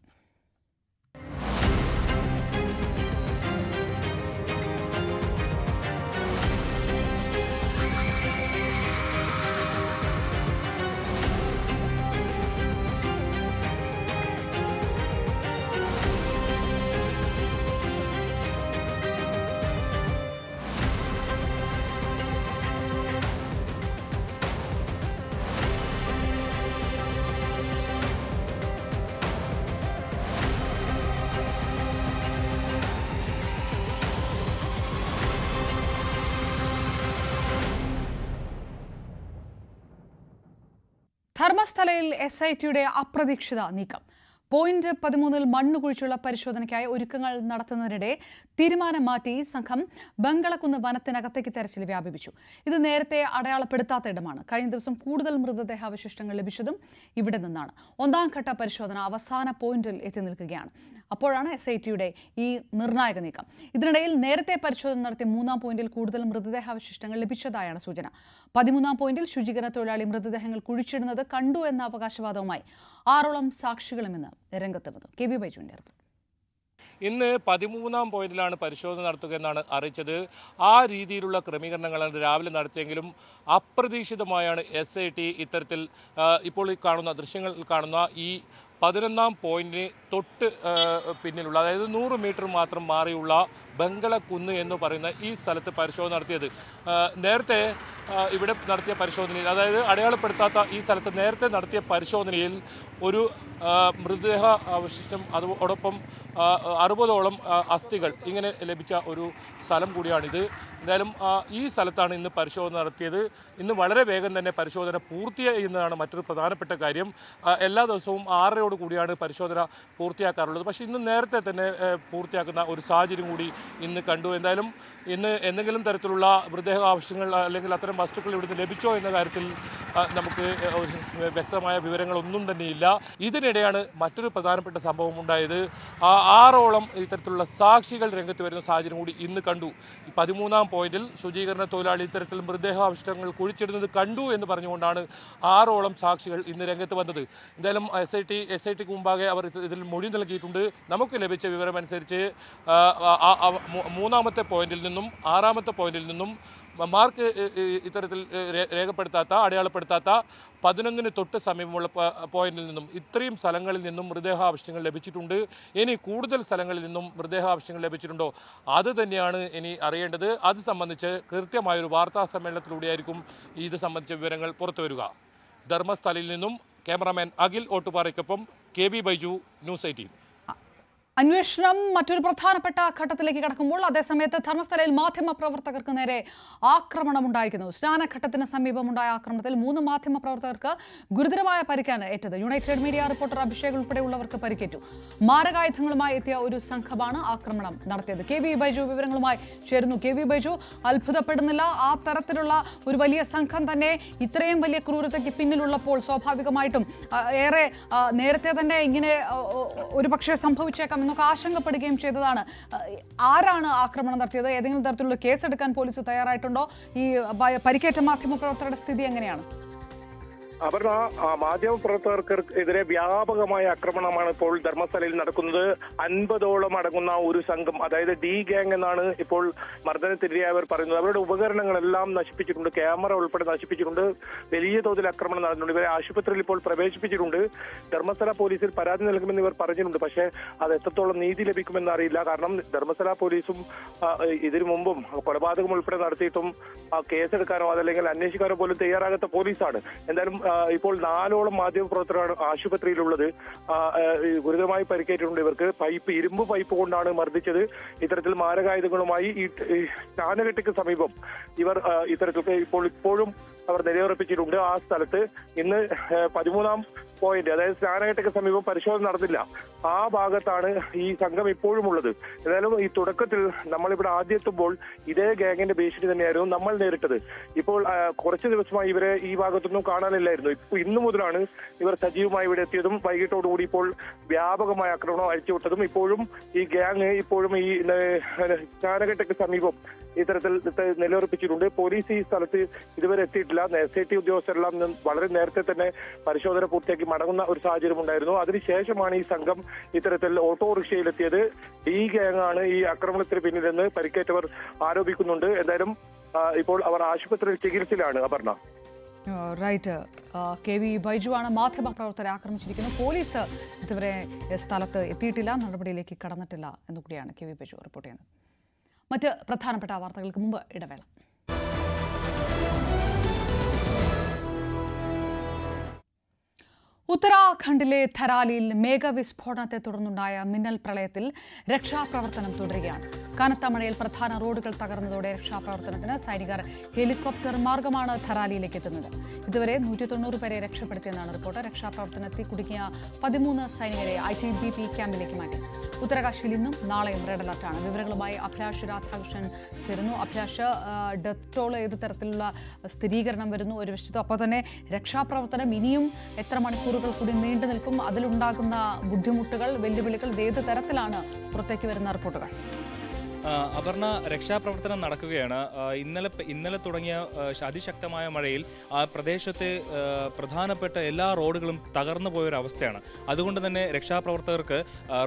ധർമ്മസ്ഥലയിൽ SITയുടെ അപ്രതീക്ഷിത നീക്കം. പോയിന്റ് 13-ൽ മണ്ണ് കുഴിച്ചുള്ള പരിശോധനയ്ക്കായി ഒരുക്കങ്ങൾ നടത്തുന്നതിനിടെ തീരുമാനം മാറ്റി സംഘം ബംഗളക്കുന്ന് വനത്തിനകത്തേക്ക് തെരച്ചിൽ വ്യാപിപ്പിച്ചു. ഇത് നേരത്തെ അടയാളപ്പെടുത്താത്ത ഇടമാണ്. കഴിഞ്ഞ ദിവസം കൂടുതൽ മൃതദേഹാവശിഷ്ടങ്ങൾ ലഭിച്ചതും ഇവിടെ നിന്നാണ്. ഒന്നാം ഘട്ട പരിശോധന അവസാന പോയിന്റിൽ എത്തി നിൽക്കുകയാണ്. അപ്പോഴാണ് SITയുടെ ഈ നിർണായക നീക്കം. ഇതിനിടയിൽ നേരത്തെ പരിശോധന നടത്തിയ 3-ാം പോയിന്റിൽ കൂടുതൽ മൃതദേഹാവശിഷ്ടങ്ങൾ ലഭിച്ചതായാണ് സൂചന. 13-ാം പോയിന്റിൽ ശുചീകരണ തൊഴിലാളി മൃതദേഹങ്ങൾ കുഴിച്ചിടുന്നത് കണ്ടു എന്ന അവകാശവാദവുമായി 6ഓളം സാക്ഷികളും ഇന്ന് രംഗത്ത് വന്നു. KV ബൈജുവിന്റെ റിപ്പോർട്ട്. ഇന്ന് 13-ാം പോയിന്റിലാണ് പരിശോധന നടത്തുക എന്നാണ് അറിയിച്ചത്. ആ രീതിയിലുള്ള ക്രമീകരണങ്ങളാണ് രാവിലെ നടത്തിയെങ്കിലും അപ്രതീക്ഷിതമായാണ് SIT ഇത്തരത്തിൽ ഇപ്പോൾ ഈ കാണുന്ന ദൃശ്യങ്ങളിൽ കാണുന്ന ഈ 11-ാം പോയിന്റിന് തൊട്ട് പിന്നിലുള്ള, അതായത് 100 മീറ്റർ മാത്രം മാറിയുള്ള ബംഗളക്കുന്ന് എന്ന് പറയുന്ന ഈ സ്ഥലത്ത് പരിശോധന നടത്തിയത്. നേരത്തെ ഇവിടെ നടത്തിയ പരിശോധനയിൽ, അതായത് അടയാളപ്പെടുത്താത്ത ഈ സ്ഥലത്ത് നേരത്തെ നടത്തിയ പരിശോധനയിൽ ഒരു മൃതദേഹ അവശിഷ്ടം, അതോടൊപ്പം 60ഓളം അസ്ഥികൾ ഇങ്ങനെ ലഭിച്ച ഒരു സ്ഥലം കൂടിയാണിത്. എന്തായാലും ഈ സ്ഥലത്താണ് ഇന്ന് പരിശോധന നടത്തിയത്. ഇന്ന് വളരെ വേഗം തന്നെ പരിശോധന പൂർത്തിയായെന്നതാണ് മറ്റൊരു പ്രധാനപ്പെട്ട കാര്യം. എല്ലാ ദിവസവും 6:30 കൂടിയാണ് പരിശോധന പൂർത്തിയാക്കാറുള്ളത്. പക്ഷേ ഇന്ന് നേരത്തെ തന്നെ പൂർത്തിയാക്കുന്ന ഒരു സാഹചര്യം കൂടി ഇന്ന് കണ്ടു. എന്തായാലും ഇന്ന് എന്തെങ്കിലും തരത്തിലുള്ള മൃതദേഹ ആവശ്യങ്ങൾ അല്ലെങ്കിൽ അത്തരം വസ്തുക്കൾ ഇവിടുന്ന് ലഭിച്ചോ എന്ന കാര്യത്തിൽ നമുക്ക് വ്യക്തമായ വിവരങ്ങളൊന്നും തന്നെയില്ല. ഇതിനിടെയാണ് മറ്റൊരു പ്രധാനപ്പെട്ട സംഭവം ഉണ്ടായത്. 6ഓളം ഇത്തരത്തിലുള്ള സാക്ഷികൾ രംഗത്ത് വരുന്ന സാഹചര്യം കൂടി ഇന്ന് കണ്ടു. 13-ാം പോയിന്റിൽ ശുചീകരണ തൊഴിലാളി ഇത്തരത്തിൽ മൃതദേഹാവശിഷ്ടങ്ങൾ കുഴിച്ചിടുന്നത് കണ്ടു എന്ന് പറഞ്ഞുകൊണ്ടാണ് 6ഓളം സാക്ഷികൾ ഇന്ന് രംഗത്ത് വന്നത്. എന്തായാലും SITക്ക് മുമ്പാകെ അവർ ഇതിൽ മൊഴി നൽകിയിട്ടുണ്ട്. നമുക്ക് ലഭിച്ച വിവരമനുസരിച്ച് 3-ാമത്തെ പോയിന്റിൽ നിന്നും 6-ാമത്തെ പോയിന്റിൽ നിന്നും മാർക്ക് ഇത്തരത്തിൽ രേഖപ്പെടുത്താത്ത, അടയാളപ്പെടുത്താത്ത 11-ന് തൊട്ട് സമീപമുള്ള പോയിന്റിൽ നിന്നും ഇത്രയും സ്ഥലങ്ങളിൽ നിന്നും മൃതദേഹാവശിഷ്ടങ്ങൾ ലഭിച്ചിട്ടുണ്ട്. ഇനി കൂടുതൽ സ്ഥലങ്ങളിൽ നിന്നും മൃതദേഹാവശിഷ്ടങ്ങൾ ലഭിച്ചിട്ടുണ്ടോ അത് തന്നെയാണ് ഇനി അറിയേണ്ടത്. അത് സംബന്ധിച്ച് കൃത്യമായൊരു വാർത്താ സമ്മേളനത്തിലൂടെയായിരിക്കും ഇത് സംബന്ധിച്ച വിവരങ്ങൾ പുറത്തുവരിക. ധർമ്മസ്ഥലയിൽ നിന്നും ക്യാമറാമാൻ അഖിൽ ഓട്ടുപാറയ്ക്കൊപ്പം KV ബൈജു, News 18. അന്വേഷണം മറ്റൊരു പ്രധാനപ്പെട്ട ഘട്ടത്തിലേക്ക് കടക്കുമ്പോൾ അതേസമയത്ത് ധർമ്മസ്ഥലയിൽ മാധ്യമപ്രവർത്തകർക്ക് നേരെ ആക്രമണമുണ്ടായിരിക്കുന്നു. സ്നാനഘട്ടത്തിന് സമീപമുണ്ടായ ആക്രമണത്തിൽ 3 മാധ്യമപ്രവർത്തകർക്ക് ഗുരുതരമായ പരിക്കാണ് ഏറ്റത്. യുണൈറ്റഡ് മീഡിയ റിപ്പോർട്ടർ അഭിഷേക് ഉൾപ്പെടെയുള്ളവർക്ക് പരിക്കേറ്റു. മാരകായുധങ്ങളുമായി എത്തിയ ഒരു സംഘമാണ് ആക്രമണം നടത്തിയത്. KV ബൈജു വിവരങ്ങളുമായി ചേരുന്നു. KV ബൈജു, അത്ഭുതപ്പെടുന്നില്ല, ആ തരത്തിലുള്ള ഒരു വലിയ സംഘം തന്നെ ഇത്രയും വലിയ ക്രൂരതയ്ക്ക് പിന്നിലുള്ളപ്പോൾ സ്വാഭാവികമായിട്ടും ഏറെ നേരത്തെ തന്നെ ഇങ്ങനെ ഒരു പക്ഷേ സംഭവിച്ചേക്കാം എന്നൊക്കെ ആശങ്കപ്പെടുകയും ചെയ്തതാണ്. ആരാണ് ആക്രമണം നടത്തിയത്? ഏതെങ്കിലും തരത്തിലുള്ള കേസെടുക്കാൻ പോലീസ് തയ്യാറായിട്ടുണ്ടോ? ഈ പരിക്കേറ്റ മാധ്യമപ്രവർത്തകരുടെ സ്ഥിതി എങ്ങനെയാണ്? അപർണ, മാധ്യമപ്രവർത്തകർക്കെതിരെ വ്യാപകമായ ആക്രമണമാണ് ഇപ്പോൾ ധർമ്മസ്ഥലയിൽ നടക്കുന്നത്. 50ഓളം അടങ്ങുന്ന ഒരു സംഘം, അതായത് ഡി ഗ്യാങ് എന്നാണ് ഇപ്പോൾ മർദ്ദനത്തിനിരയായവർ പറയുന്നത്. അവരുടെ ഉപകരണങ്ങളെല്ലാം നശിപ്പിച്ചിട്ടുണ്ട്, ക്യാമറ ഉൾപ്പെടെ നശിപ്പിച്ചിട്ടുണ്ട്. വലിയ തോതിൽ ആക്രമണം നടന്നിട്ടുണ്ട്. ഇവരെ ആശുപത്രിയിൽ ഇപ്പോൾ പ്രവേശിപ്പിച്ചിട്ടുണ്ട്. ധർമ്മസ്ഥല പോലീസിൽ പരാതി നൽകുമെന്ന് ഇവർ പറഞ്ഞിട്ടുണ്ട്. പക്ഷേ അത് എത്രത്തോളം നീതി ലഭിക്കുമെന്ന് അറിയില്ല. കാരണം ധർമ്മസ്ഥല പോലീസും ഇതിനു മുമ്പും കൊലപാതകം ഉൾപ്പെടെ നടത്തിയിട്ടും കേസെടുക്കാനോ അതല്ലെങ്കിൽ അന്വേഷിക്കാനോ പോലും തയ്യാറാകാത്ത പോലീസാണ്. എന്തായാലും ഇപ്പോൾ 4ഓളം മാധ്യമപ്രവർത്തകരാണ് ആശുപത്രിയിലുള്ളത്. ഗുരുതരമായി പരിക്കേറ്റിട്ടുണ്ട് ഇവർക്ക്. ഇരുമ്പ് പൈപ്പ് കൊണ്ടാണ് മർദ്ദിച്ചത്. ഇത്തരത്തിൽ മാരകായുധങ്ങളുമായി ഈ സ്നാനഘട്ടയ്ക്ക് സമീപം ഇവർ ഇത്തരത്തിൽ ഇപ്പോഴും അവർ നിലയുറപ്പിച്ചിട്ടുണ്ട്. ആ സ്ഥലത്ത് ഇന്ന് 13ാം പോയിന്റ്, അതായത് സ്നാനഘട്ടയ്ക്ക് സമീപം പരിശോധന നടന്നില്ല. ആ ഭാഗത്താണ് ഈ സംഘം ഇപ്പോഴും ഉള്ളത്. ഏതായാലും ഈ തുടക്കത്തിൽ നമ്മളിവിടെ ആദ്യമെത്തുമ്പോൾ ഇതേ ഗ്യാങ്ങിന്റെ ഭീഷണി തന്നെയായിരുന്നു നമ്മൾ നേരിട്ടത്. ഇപ്പോൾ കുറച്ച് ദിവസമായി ഇവരെ ഈ ഭാഗത്തൊന്നും കാണാനില്ലായിരുന്നു. ഇന്നു മുതലാണ് ഇവർ സജീവമായി ഇവിടെ എത്തിയതും വൈകിട്ടോടുകൂടി ഇപ്പോൾ വ്യാപകമായ ആക്രമണം അഴിച്ചുവിട്ടതും. ഇപ്പോഴും ഈ ഗ്യാങ് ഇപ്പോഴും ഈ സ്നാനഘട്ടയ്ക്ക് സമീപം ഇത്തരത്തിൽ നിലയുറപ്പിച്ചിട്ടുണ്ട്. പോലീസ് ഈ സ്ഥലത്ത് ഇതുവരെ എത്തിയിട്ടില്ല. SIT ഉദ്യോഗസ്ഥരെല്ലാം വളരെ നേരത്തെ തന്നെ പരിശോധന പൂർത്തിയാക്കി മടങ്ങുന്ന ഒരു സാഹചര്യം ഉണ്ടായിരുന്നു. അതിനുശേഷമാണ് ഈ സംഘം ഇത്തരത്തിൽ ഓട്ടോറിക്ഷയിലെത്തിയത്. ഈ ഗ്യാങ്ങാണ് ഈ ആക്രമണത്തിന് പിന്നിലെന്ന് പരിക്കേറ്റവർ ആരോപിക്കുന്നുണ്ട്. എന്തായാലും ഇപ്പോൾ അവർ ആശുപത്രിയിൽ ചികിത്സയിലാണ്. അപർണ, റൈറ്റ്. KV ബൈജുവാണ് മാധ്യമപ്രവർത്തകരെ ആക്രമിച്ചിരിക്കുന്നത്. പോലീസ് ഇതുവരെ സ്ഥലത്ത് എത്തിയിട്ടില്ല, നടപടിയിലേക്ക് കടന്നിട്ടില്ല എന്നുകൂടിയാണ് KV ബൈജു റിപ്പോർട്ട് ചെയ്യുന്നത്. മറ്റ് പ്രധാനപ്പെട്ട വാർത്തകൾക്ക് മുമ്പ് ഇടവേള. ഉത്തരാഖണ്ഡിലെ ധരാലിയിൽ മേഘവിസ്ഫോടനത്തെ തുടർന്നുണ്ടായ മിന്നൽ പ്രളയത്തിൽ രക്ഷാപ്രവർത്തനം തുടരുകയാണ്. കനത്ത മഴയിൽ പ്രധാന റോഡുകൾ തകർന്നതോടെ രക്ഷാപ്രവർത്തനത്തിന് സൈനികർ ഹെലികോപ്റ്റർ മാർഗമാണ് ധരാലിയിലേക്ക് എത്തുന്നത്. ഇതുവരെ 190 പേരെ രക്ഷപ്പെടുത്തിയെന്നാണ് റിപ്പോർട്ട്. രക്ഷാപ്രവർത്തനത്തിൽ കുടുങ്ങിയ 13 സൈനികരെ ITBP ക്യാമ്പിലേക്ക് മാറ്റി. ഉത്തരകാശിയിൽ ഇന്നും നാളെയും റെഡ് അലർട്ടാണ്. വിവരങ്ങളുമായി അഭിലാഷ് രാധാകൃഷ്ണൻ ചേരുന്നു. അഭിലാഷ്, ഡെത്ത് ടോൾ ഏത് തരത്തിലുള്ള സ്ഥിരീകരണം വരുന്നു ഒരു വശത്ത്? അപ്പോൾ തന്നെ രക്ഷാപ്രവർത്തനം ഇനിയും എത്ര മണിക്കൂറുകൾ കൂടി നീണ്ടു നിൽക്കും? അതിലുണ്ടാകുന്ന ബുദ്ധിമുട്ടുകൾ, വെല്ലുവിളികൾ ഏത് തരത്തിലാണ് പുറത്തേക്ക് വരുന്ന റിപ്പോർട്ടുകൾ? അപർണ, രക്ഷാപ്രവർത്തനം നടക്കുകയാണ്. ഇന്നലെ തുടങ്ങിയ അതിശക്തമായ മഴയിൽ ആ പ്രദേശത്തെ പ്രധാനപ്പെട്ട എല്ലാ റോഡുകളും തകർന്നു പോയൊരവസ്ഥയാണ്. അതുകൊണ്ട് തന്നെ രക്ഷാപ്രവർത്തകർക്ക്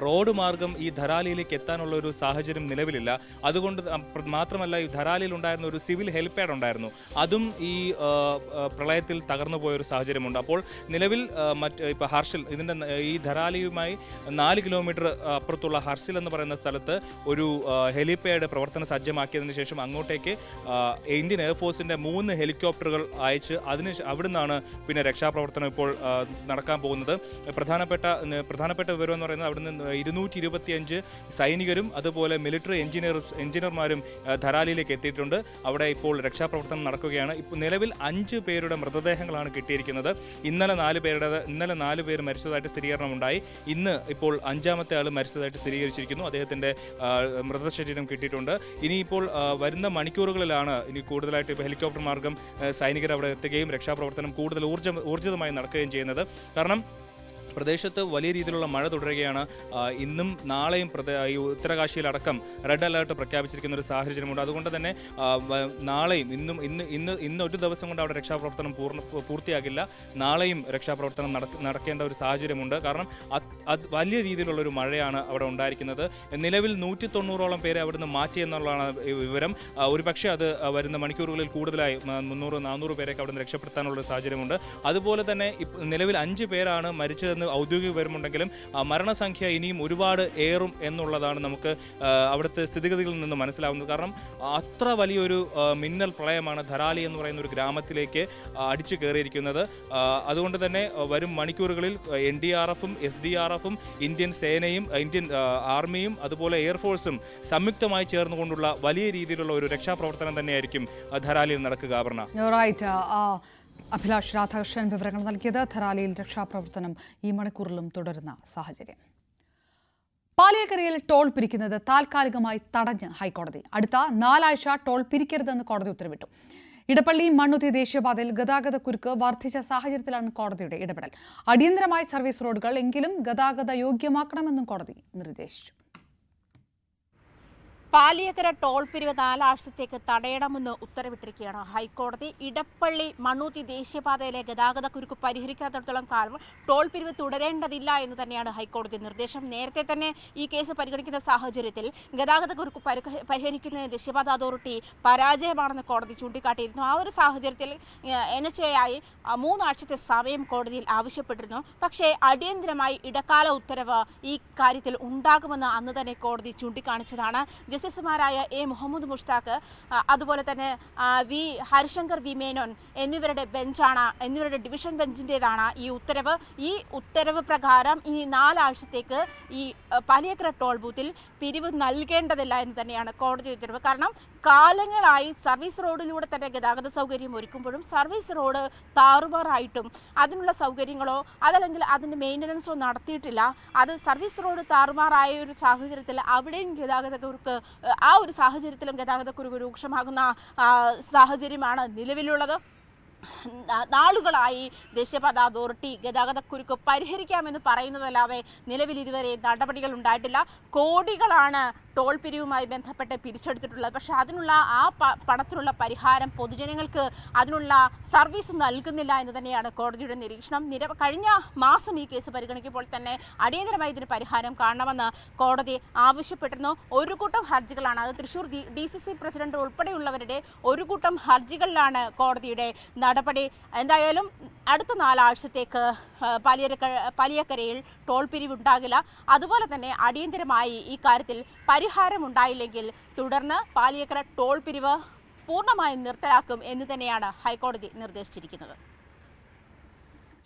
റോഡ് മാർഗം ഈ ധരാലിയിലേക്ക് എത്താനുള്ള ഒരു സാഹചര്യം നിലവിലില്ല. അതുകൊണ്ട് മാത്രമല്ല, ഈ ധരാലിയിൽ ഉണ്ടായിരുന്ന ഒരു സിവിൽ ഹെലിപ്പാഡ് ഉണ്ടായിരുന്നു, അതും ഈ പ്രളയത്തിൽ തകർന്നു പോയൊരു സാഹചര്യമുണ്ട്. അപ്പോൾ നിലവിൽ ഇപ്പോൾ ഹർഷിൽ, ഇതിൻ്റെ ഈ ധരാലിയുമായി 4 കിലോമീറ്റർ അപ്പുറത്തുള്ള ഹർഷിൽ എന്ന് പറയുന്ന സ്ഥലത്ത് ഒരു ഹെലിപാഡ് പ്രവർത്തന സജ്ജമാക്കിയതിനു ശേഷം അങ്ങോട്ടേക്ക് ഇന്ത്യൻ എയർഫോഴ്സിൻ്റെ 3 ഹെലികോപ്റ്ററുകൾ അയച്ച് അവിടുന്നാണ് പിന്നെ രക്ഷാപ്രവർത്തനം ഇപ്പോൾ നടക്കാൻ പോകുന്നത്. പ്രധാനപ്പെട്ട വിവരം എന്ന് പറയുന്നത് അവിടുന്ന് 225 സൈനികരും അതുപോലെ മിലിറ്ററി എഞ്ചിനീയർമാരും ധരാലിയിലേക്ക് എത്തിയിട്ടുണ്ട്. അവിടെ ഇപ്പോൾ രക്ഷാപ്രവർത്തനം നടക്കുകയാണ്. ഇപ്പോൾ നിലവിൽ 5 പേരുടെ മൃതദേഹങ്ങളാണ് കിട്ടിയിരിക്കുന്നത്. ഇന്നലെ 4 പേര് മരിച്ചതായിട്ട് സ്ഥിരീകരണമുണ്ടായി. ഇന്ന് ഇപ്പോൾ 5ാമത്തെ ആൾ മരിച്ചതായിട്ട് സ്ഥിരീകരിച്ചിരിക്കുന്നു. അദ്ദേഹത്തിൻ്റെ മൃതശരീരം കിട്ടിയിട്ടുണ്ട്. ഇനിയിപ്പോൾ വരുന്ന മണിക്കൂറുകളിലാണ് ഇനി കൂടുതലായിട്ട് ഇപ്പോൾ ഹെലികോപ്റ്റർ മാർഗം സൈനികർ അവിടെ എത്തുകയും രക്ഷാപ്രവർത്തനം കൂടുതൽ ഊർജിതമായി നടക്കുകയും ചെയ്യുന്നത്. കാരണം പ്രദേശത്ത് വലിയ രീതിയിലുള്ള മഴ തുടരുകയാണ്. ഇന്നും നാളെയും ഈ ഉത്തരകാശിയിലടക്കം റെഡ് അലേർട്ട് പ്രഖ്യാപിച്ചിരിക്കുന്ന ഒരു സാഹചര്യമുണ്ട്. അതുകൊണ്ട് തന്നെ നാളെയും ഇന്ന് ഒരു ദിവസം കൊണ്ട് അവിടെ രക്ഷാപ്രവർത്തനം പൂർത്തിയാകില്ല. നാളെയും രക്ഷാപ്രവർത്തനം നടക്കേണ്ട ഒരു സാഹചര്യമുണ്ട്. കാരണം വലിയ രീതിയിലുള്ളൊരു മഴയാണ് അവിടെ ഉണ്ടായിരിക്കുന്നത്. നിലവിൽ 190ഓളം പേരെ അവിടുന്ന് മാറ്റി എന്നുള്ളതാണ് വിവരം. ഒരു പക്ഷേ അത് വരുന്ന മണിക്കൂറുകളിൽ കൂടുതലായി 300-400 പേരെയൊക്കെ അവിടുന്ന് രക്ഷപ്പെടുത്താനുള്ള സാഹചര്യമുണ്ട്. അതുപോലെ തന്നെ നിലവിൽ 5 പേരാണ് മരിച്ചതെന്ന് എന്ന് ഔദ്യോഗിക വിവരമുണ്ടെങ്കിലും മരണസംഖ്യ ഇനിയും ഒരുപാട് ഏറും എന്നുള്ളതാണ് നമുക്ക് അവിടുത്തെ സ്ഥിതിഗതികളിൽ നിന്ന് മനസ്സിലാവുന്നത്. കാരണം അത്ര വലിയൊരു മിന്നൽ പ്രളയമാണ് ധരാലി എന്ന് പറയുന്ന ഒരു ഗ്രാമത്തിലേക്ക് അടിച്ചു കയറിയിരിക്കുന്നത്. അതുകൊണ്ട് തന്നെ വരും മണിക്കൂറുകളിൽ NDRF-ഉം SDRF-ഉം ഇന്ത്യൻ സേനയും ഇന്ത്യൻ ആർമിയും അതുപോലെ എയർഫോഴ്സും സംയുക്തമായി ചേർന്നുകൊണ്ടുള്ള വലിയ രീതിയിലുള്ള ഒരു രക്ഷാപ്രവർത്തനം തന്നെയായിരിക്കും ധരാലിയിൽ നടക്കുക. അപർണ. അഭിലാഷ് രാധാകൃഷ്ണൻ വിവരങ്ങൾ നൽകിയത്. ധരാലിയിൽ രക്ഷാപ്രവർത്തനം ഈ മണിക്കൂറിലും തുടരുന്ന സാഹചര്യം. പാലിയക്കരയിൽ ടോൾ പിരിക്കുന്നത് താൽക്കാലികമായി തടഞ്ഞ് ഹൈക്കോടതി. അടുത്ത 4 ആഴ്ച ടോൾ പിരിക്കരുതെന്ന് കോടതി ഉത്തരവിട്ടു. ഇടപ്പള്ളി മണ്ണുത്തി ദേശീയപാതയിൽ ഗതാഗത കുരുക്ക് വർദ്ധിച്ച സാഹചര്യത്തിലാണ് കോടതിയുടെ ഇടപെടൽ. അടിയന്തരമായി സർവീസ് റോഡുകൾ എങ്കിലും ഗതാഗത യോഗ്യമാക്കണമെന്നും കോടതി നിർദ്ദേശിച്ചു. പാലിയക്കര ടോൾ പിരിവ് 4 ആഴ്ചത്തേക്ക് തടയണമെന്ന് ഉത്തരവിട്ടിരിക്കുകയാണ് ഹൈക്കോടതി. ഇടപ്പള്ളി മണ്ണൂത്തി ദേശീയപാതയിലെ ഗതാഗത കുരുക്ക് പരിഹരിക്കാത്തിടത്തോളം കാലം ടോൾ പിരിവ് തുടരേണ്ടതില്ല എന്ന് തന്നെയാണ് ഹൈക്കോടതി നിർദ്ദേശം. നേരത്തെ തന്നെ ഈ കേസ് പരിഗണിക്കുന്ന സാഹചര്യത്തിൽ ഗതാഗത കുരുക്ക് പരിഹരിക്കുന്നതിന് ദേശീയപാത അതോറിറ്റി പരാജയമാണെന്ന് കോടതി ചൂണ്ടിക്കാട്ടിയിരുന്നു. ആ ഒരു സാഹചര്യത്തിൽ NHAI 3 ആഴ്ചത്തെ സമയം കോടതിയിൽ ആവശ്യപ്പെട്ടിരുന്നു. പക്ഷേ അടിയന്തരമായി ഇടക്കാല ഉത്തരവ് ഈ കാര്യത്തിൽ ഉണ്ടാകുമെന്ന് അന്ന് തന്നെ കോടതി ചൂണ്ടിക്കാണിച്ചതാണ്. ജസ്റ്റിസുമാരായ A. മുഹമ്മദ് മുഷ്താഖ്, അതുപോലെ തന്നെ V. ഹരിശങ്കർ V. മേനോൻ എന്നിവരുടെ ഡിവിഷൻ ബെഞ്ചിൻ്റെതാണ് ഈ ഉത്തരവ്. ഈ ഉത്തരവ് പ്രകാരം ഈ 4 ആഴ്ചത്തേക്ക് ഈ പാലിയക്കര ടോൾ ബൂത്തിൽ പിരിവ് നൽകേണ്ടതില്ല എന്ന് തന്നെയാണ് കോടതി ഉത്തരവ്. കാരണം കാലങ്ങളായി സർവീസ് റോഡിലൂടെ തന്നെ ഗതാഗത സൗകര്യം ഒരുക്കുമ്പോഴും സർവീസ് റോഡ് താറുമാറായിട്ടും അതിനുള്ള സൗകര്യങ്ങളോ അതല്ലെങ്കിൽ അതിൻ്റെ മെയിൻ്റനൻസോ നടത്തിയിട്ടില്ല. അത് സർവീസ് റോഡ് താറുമാറായ ഒരു സാഹചര്യത്തിൽ അവിടെയും ഗതാഗതക്കുരുക്ക് ആ ഒരു സാഹചര്യത്തിലും ഗതാഗതക്കുരുക്ക് രൂക്ഷമാകുന്ന സാഹചര്യമാണ് നിലവിലുള്ളത്. നാളുകളായി ദേശീയപാത അതോറിറ്റി ഗതാഗതക്കുരുക്ക് പരിഹരിക്കാമെന്ന് പറയുന്നതല്ലാതെ നിലവിൽ ഇതുവരെ നടപടികൾ ഉണ്ടായിട്ടില്ല. കോടികളാണ് ടോൾ പിരിവുമായി ബന്ധപ്പെട്ട് പിരിച്ചെടുത്തിട്ടുള്ളത്. പക്ഷേ അതിനുള്ള ആ പണത്തിനുള്ള പരിഹാരം പൊതുജനങ്ങൾക്ക് അതിനുള്ള സർവീസ് നൽകുന്നില്ല എന്ന് തന്നെയാണ് കോടതിയുടെ നിരീക്ഷണം. കഴിഞ്ഞ മാസം ഈ കേസ് പരിഗണിക്കുമ്പോൾ തന്നെ അടിയന്തരമായി ഇതിന് പരിഹാരം കാണണമെന്ന് കോടതി ആവശ്യപ്പെട്ടിരുന്നു. ഒരു കൂട്ടം ഹർജികളാണ്, അത് തൃശ്ശൂർ DCC പ്രസിഡന്റ് ഉൾപ്പെടെയുള്ളവരുടെ ഒരു കൂട്ടം ഹർജികളിലാണ് കോടതിയുടെ നടപടി. എന്തായാലും അടുത്ത 4 ആഴ്ചത്തേക്ക് പാലിയക്കരയിൽ ടോൾ പിരിവുണ്ടാകില്ല. അതുപോലെ തന്നെ അടിയന്തരമായി ഈ കാര്യത്തിൽ പരിഹാരമുണ്ടായില്ലെങ്കിൽ തുടർന്ന് പാലിയക്കര ടോൾ പിരിവ് പൂർണ്ണമായും നിർത്തലാക്കും എന്ന് തന്നെയാണ് ഹൈക്കോടതി നിർദ്ദേശിച്ചിരിക്കുന്നത്.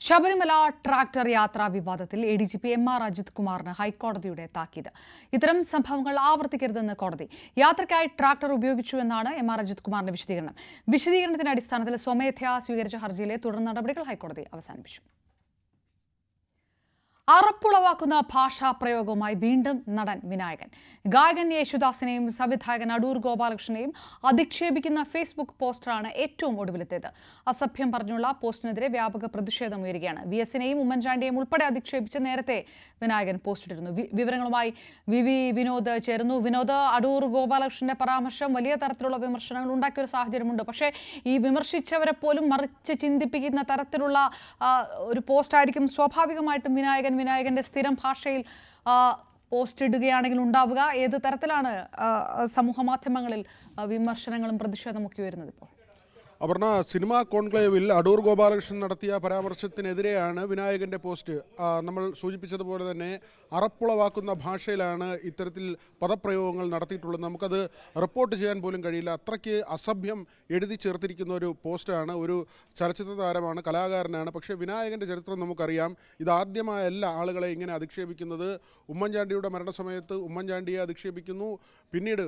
ശബരിമല ട്രാക്ടർ യാത്രാ വിവാദത്തിൽ ADGP MR അജിത് കുമാറിന് ഹൈക്കോടതിയുടെ താക്കീത്. ഇത്തരം സംഭവങ്ങൾ ആവർത്തിക്കരുതെന്ന് കോടതി. യാത്രയ്ക്കായി ട്രാക്ടർ ഉപയോഗിച്ചു എന്നാണ് MR അജിത് കുമാറിന്റെ വിശദീകരണം. വിശദീകരണത്തിന്റെ അടിസ്ഥാനത്തിൽ സ്വമേധയാ സ്വീകരിച്ച ഹർജിയിലെ തുടർ നടപടികൾ ഹൈക്കോടതി അവസാനിപ്പിച്ചു. അറപ്പുളവാക്കുന്ന ഭാഷാ പ്രയോഗവുമായി വീണ്ടും നടൻ വിനായകൻ. ഗായകൻ യേശുദാസിനെയും സംവിധായകൻ അടൂർ ഗോപാലകൃഷ്ണനെയും അധിക്ഷേപിക്കുന്ന ഫേസ്ബുക്ക് പോസ്റ്ററാണ് ഏറ്റവും ഒടുവിലെത്തിയത്. അസഭ്യം പറഞ്ഞുള്ള പോസ്റ്റിനെതിരെ വ്യാപക പ്രതിഷേധം ഉയരുകയാണ്. VS-നെയും ഉമ്മൻചാണ്ടിയെയും ഉൾപ്പെടെ അധിക്ഷേപിച്ച് നേരത്തെ വിനായകൻ പോസ്റ്റിട്ടിരുന്നു. വിവരങ്ങളുമായി VV വിനോദ് ചേരുന്നു. വിനോദ്, അടൂർ ഗോപാലകൃഷ്ണന്റെ പരാമർശം വലിയ തരത്തിലുള്ള വിമർശനങ്ങൾ ഉണ്ടാക്കിയ ഒരു സാഹചര്യമുണ്ട്. പക്ഷേ ഈ വിമർശിച്ചവരെ പോലും മറിച്ച് ചിന്തിപ്പിക്കുന്ന തരത്തിലുള്ള ഒരു പോസ്റ്റായിരിക്കും സ്വാഭാവികമായിട്ടും വിനായകന്റെ സ്ഥിരം ഭാഷയിൽ പോസ്റ്റ് ഇടുകയാണെങ്കിൽ ഉണ്ടാവുക. ഏത് തരത്തിലാണ് സമൂഹ മാധ്യമങ്ങളിൽ വിമർശനങ്ങളും പ്രതിഷേധമൊക്കെ വരുന്നത് ഇപ്പോൾ? അപർണ, സിനിമാ കോൺക്ലേവിൽ അടൂർ ഗോപാലകൃഷ്ണൻ നടത്തിയ പരാമർശത്തിനെതിരെയാണ് വിനായകൻ്റെ പോസ്റ്റ്. നമ്മൾ സൂചിപ്പിച്ചതുപോലെ തന്നെ അറപ്പുളവാക്കുന്ന ഭാഷയിലാണ് ഇത്തരത്തിൽ പദപ്രയോഗങ്ങൾ നടത്തിയിട്ടുള്ളത്. നമുക്കത് റിപ്പോർട്ട് ചെയ്യാൻ പോലും കഴിയില്ല. അത്രയ്ക്ക് അസഭ്യം എഴുതി ചേർത്തിരിക്കുന്ന ഒരു പോസ്റ്റാണ്. ഒരു ചലച്ചിത്ര താരമാണ്, കലാകാരനാണ്. പക്ഷേ വിനായകൻ്റെ ചരിത്രം നമുക്കറിയാം. ഇതാദ്യമായല്ല ആളുകളെ ഇങ്ങനെ അധിക്ഷേപിക്കുന്നത്. ഉമ്മൻചാണ്ടിയുടെ മരണസമയത്ത് ഉമ്മൻചാണ്ടിയെ അധിക്ഷേപിക്കുന്നു. പിന്നീട്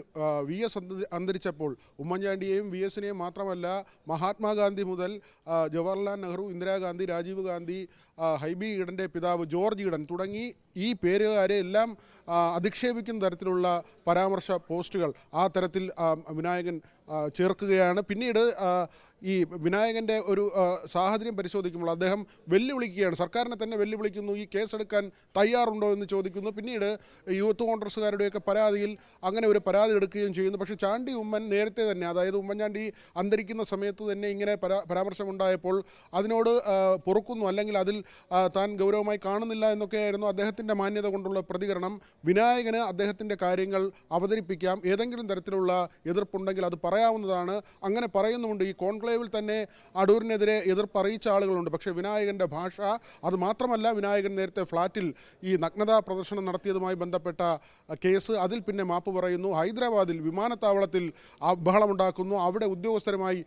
VS അന്തരിച്ചപ്പോൾ ഉമ്മൻചാണ്ടിയെയും VS-നെയും മാത്രമല്ല മഹാത്മാഗാന്ധി മുതൽ ജവഹർലാൽ നെഹ്റു, ഇന്ദിരാഗാന്ധി, രാജീവ് ഗാന്ധി, ഹൈബി ഈഡൻ്റെ പിതാവ് ജോർജ് ഈഡൻ തുടങ്ങി ഈ പേരുകാരെ എല്ലാം അധിക്ഷേപിക്കുന്ന തരത്തിലുള്ള പരാമർശ പോസ്റ്റുകൾ ആ തരത്തിൽ വിനായകൻ ചേർക്കുകയാണ്. പിന്നീട് ഈ വിനായകൻ്റെ ഒരു സാഹചര്യം പരിശോധിക്കുമ്പോൾ അദ്ദേഹം വെല്ലുവിളിക്കുകയാണ്, സർക്കാരിനെ തന്നെ വെല്ലുവിളിക്കുന്നു. ഈ കേസെടുക്കാൻ തയ്യാറുണ്ടോ എന്ന് ചോദിക്കുന്നു. പിന്നീട് യൂത്ത് കോൺഗ്രസ്സുകാരുടെയൊക്കെ പരാതിയിൽ അങ്ങനെ ഒരു പരാതി എടുക്കുകയും ചെയ്യുന്നു. പക്ഷേ ചാണ്ടി ഉമ്മൻ നേരത്തെ തന്നെ, അതായത് ഉമ്മൻചാണ്ടി അന്തരിക്കുന്ന സമയത്ത് തന്നെ ഇങ്ങനെ പരാമർശമുണ്ടായപ്പോൾ അതിനോട് പൊറുക്കുന്നു, അല്ലെങ്കിൽ അതിൽ താൻ ഗൗരവമായി കാണുന്നില്ല എന്നൊക്കെയായിരുന്നു അദ്ദേഹത്തിൻ്റെ അദ്ദേഹത്തിൻ്റെ മാന്യത കൊണ്ടുള്ള പ്രതികരണം. വിനായകന് അദ്ദേഹത്തിൻ്റെ കാര്യങ്ങൾ അവതരിപ്പിക്കാം, ഏതെങ്കിലും തരത്തിലുള്ള എതിർപ്പുണ്ടെങ്കിൽ അത് പറയാവുന്നതാണ്. അങ്ങനെ പറയുന്നുമുണ്ട്. ഈ കോൺക്ലേവിൽ തന്നെ അടൂരിനെതിരെ എതിർപ്പ് അറിയിച്ച ആളുകളുണ്ട്. പക്ഷേ വിനായകൻ്റെ ഭാഷ, അത് മാത്രമല്ല വിനായകൻ നേരത്തെ ഫ്ളാറ്റിൽ ഈ നഗ്നതാ പ്രദർശനം നടത്തിയതുമായി ബന്ധപ്പെട്ട കേസ്, അതിൽ പിന്നെ മാപ്പ് പറയുന്നു. ഹൈദരാബാദിൽ വിമാനത്താവളത്തിൽ ബഹളമുണ്ടാക്കുന്നു, അവിടെ ഉദ്യോഗസ്ഥരുമായി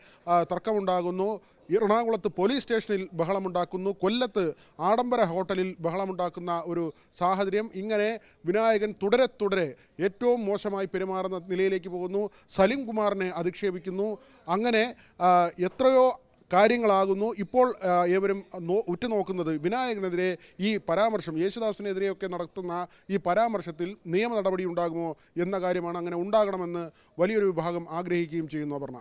തർക്കമുണ്ടാകുന്നു. എറണാകുളത്ത് പോലീസ് സ്റ്റേഷനിൽ ബഹളമുണ്ടാക്കുന്നു. കൊല്ലത്ത് ആഡംബര ഹോട്ടലിൽ ബഹളമുണ്ടാക്കുന്ന ഒരു സാഹചര്യം. ഇങ്ങനെ വിനായകൻ തുടരെ ഏറ്റവും മോശമായി പെരുമാറുന്ന നിലയിലേക്ക് പോകുന്നു. സലിം കുമാറിനെ അധിക്ഷേപിക്കുന്നു. അങ്ങനെ എത്രയോ കാര്യങ്ങളാകുന്നു. ഇപ്പോൾ ഏവരും ഉറ്റുനോക്കുന്നത് വിനായകനെതിരെ ഈ പരാമർശം, യേശുദാസിനെതിരെയൊക്കെ നടത്തുന്ന ഈ പരാമർശത്തിൽ നിയമ നടപടി ഉണ്ടാകുമോ എന്ന കാര്യമാണ്. അങ്ങനെ ഉണ്ടാകണമെന്ന് വലിയൊരു വിഭാഗം ആഗ്രഹിക്കുകയും ചെയ്യുന്നു. അപർണ.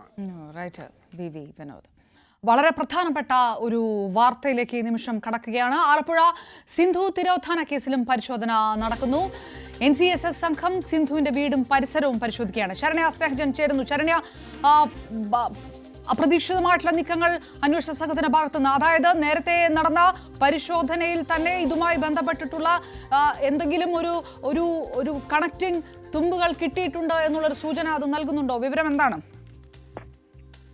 വളരെ പ്രധാനപ്പെട്ട ഒരു വാർത്തയിലേക്ക് ഈ നിമിഷം കടക്കുകയാണ്. ആലപ്പുഴ സിന്ധു തിരോധാന കേസിലും പരിശോധന നടക്കുന്നു. NCSS സംഘം സിന്ധുവിന്റെ വീടും പരിസരവും പരിശോധിക്കുകയാണ്. ശരണ്യ സ്നേഹജൻ ചേരുന്നു. ശരണ്യ, അപ്രതീക്ഷിതമായിട്ടുള്ള നീക്കങ്ങൾ അന്വേഷണ സംഘത്തിന്റെ ഭാഗത്തുനിന്ന്, അതായത് നേരത്തെ നടന്ന പരിശോധനയിൽ തന്നെ ഇതുമായി ബന്ധപ്പെട്ടിട്ടുള്ള എന്തെങ്കിലും ഒരു കണക്റ്റിംഗ് തുമ്പുകൾ കിട്ടിയിട്ടുണ്ട് എന്നുള്ളൊരു സൂചന അത് നൽകുന്നുണ്ടോ? വിവരം എന്താണ്?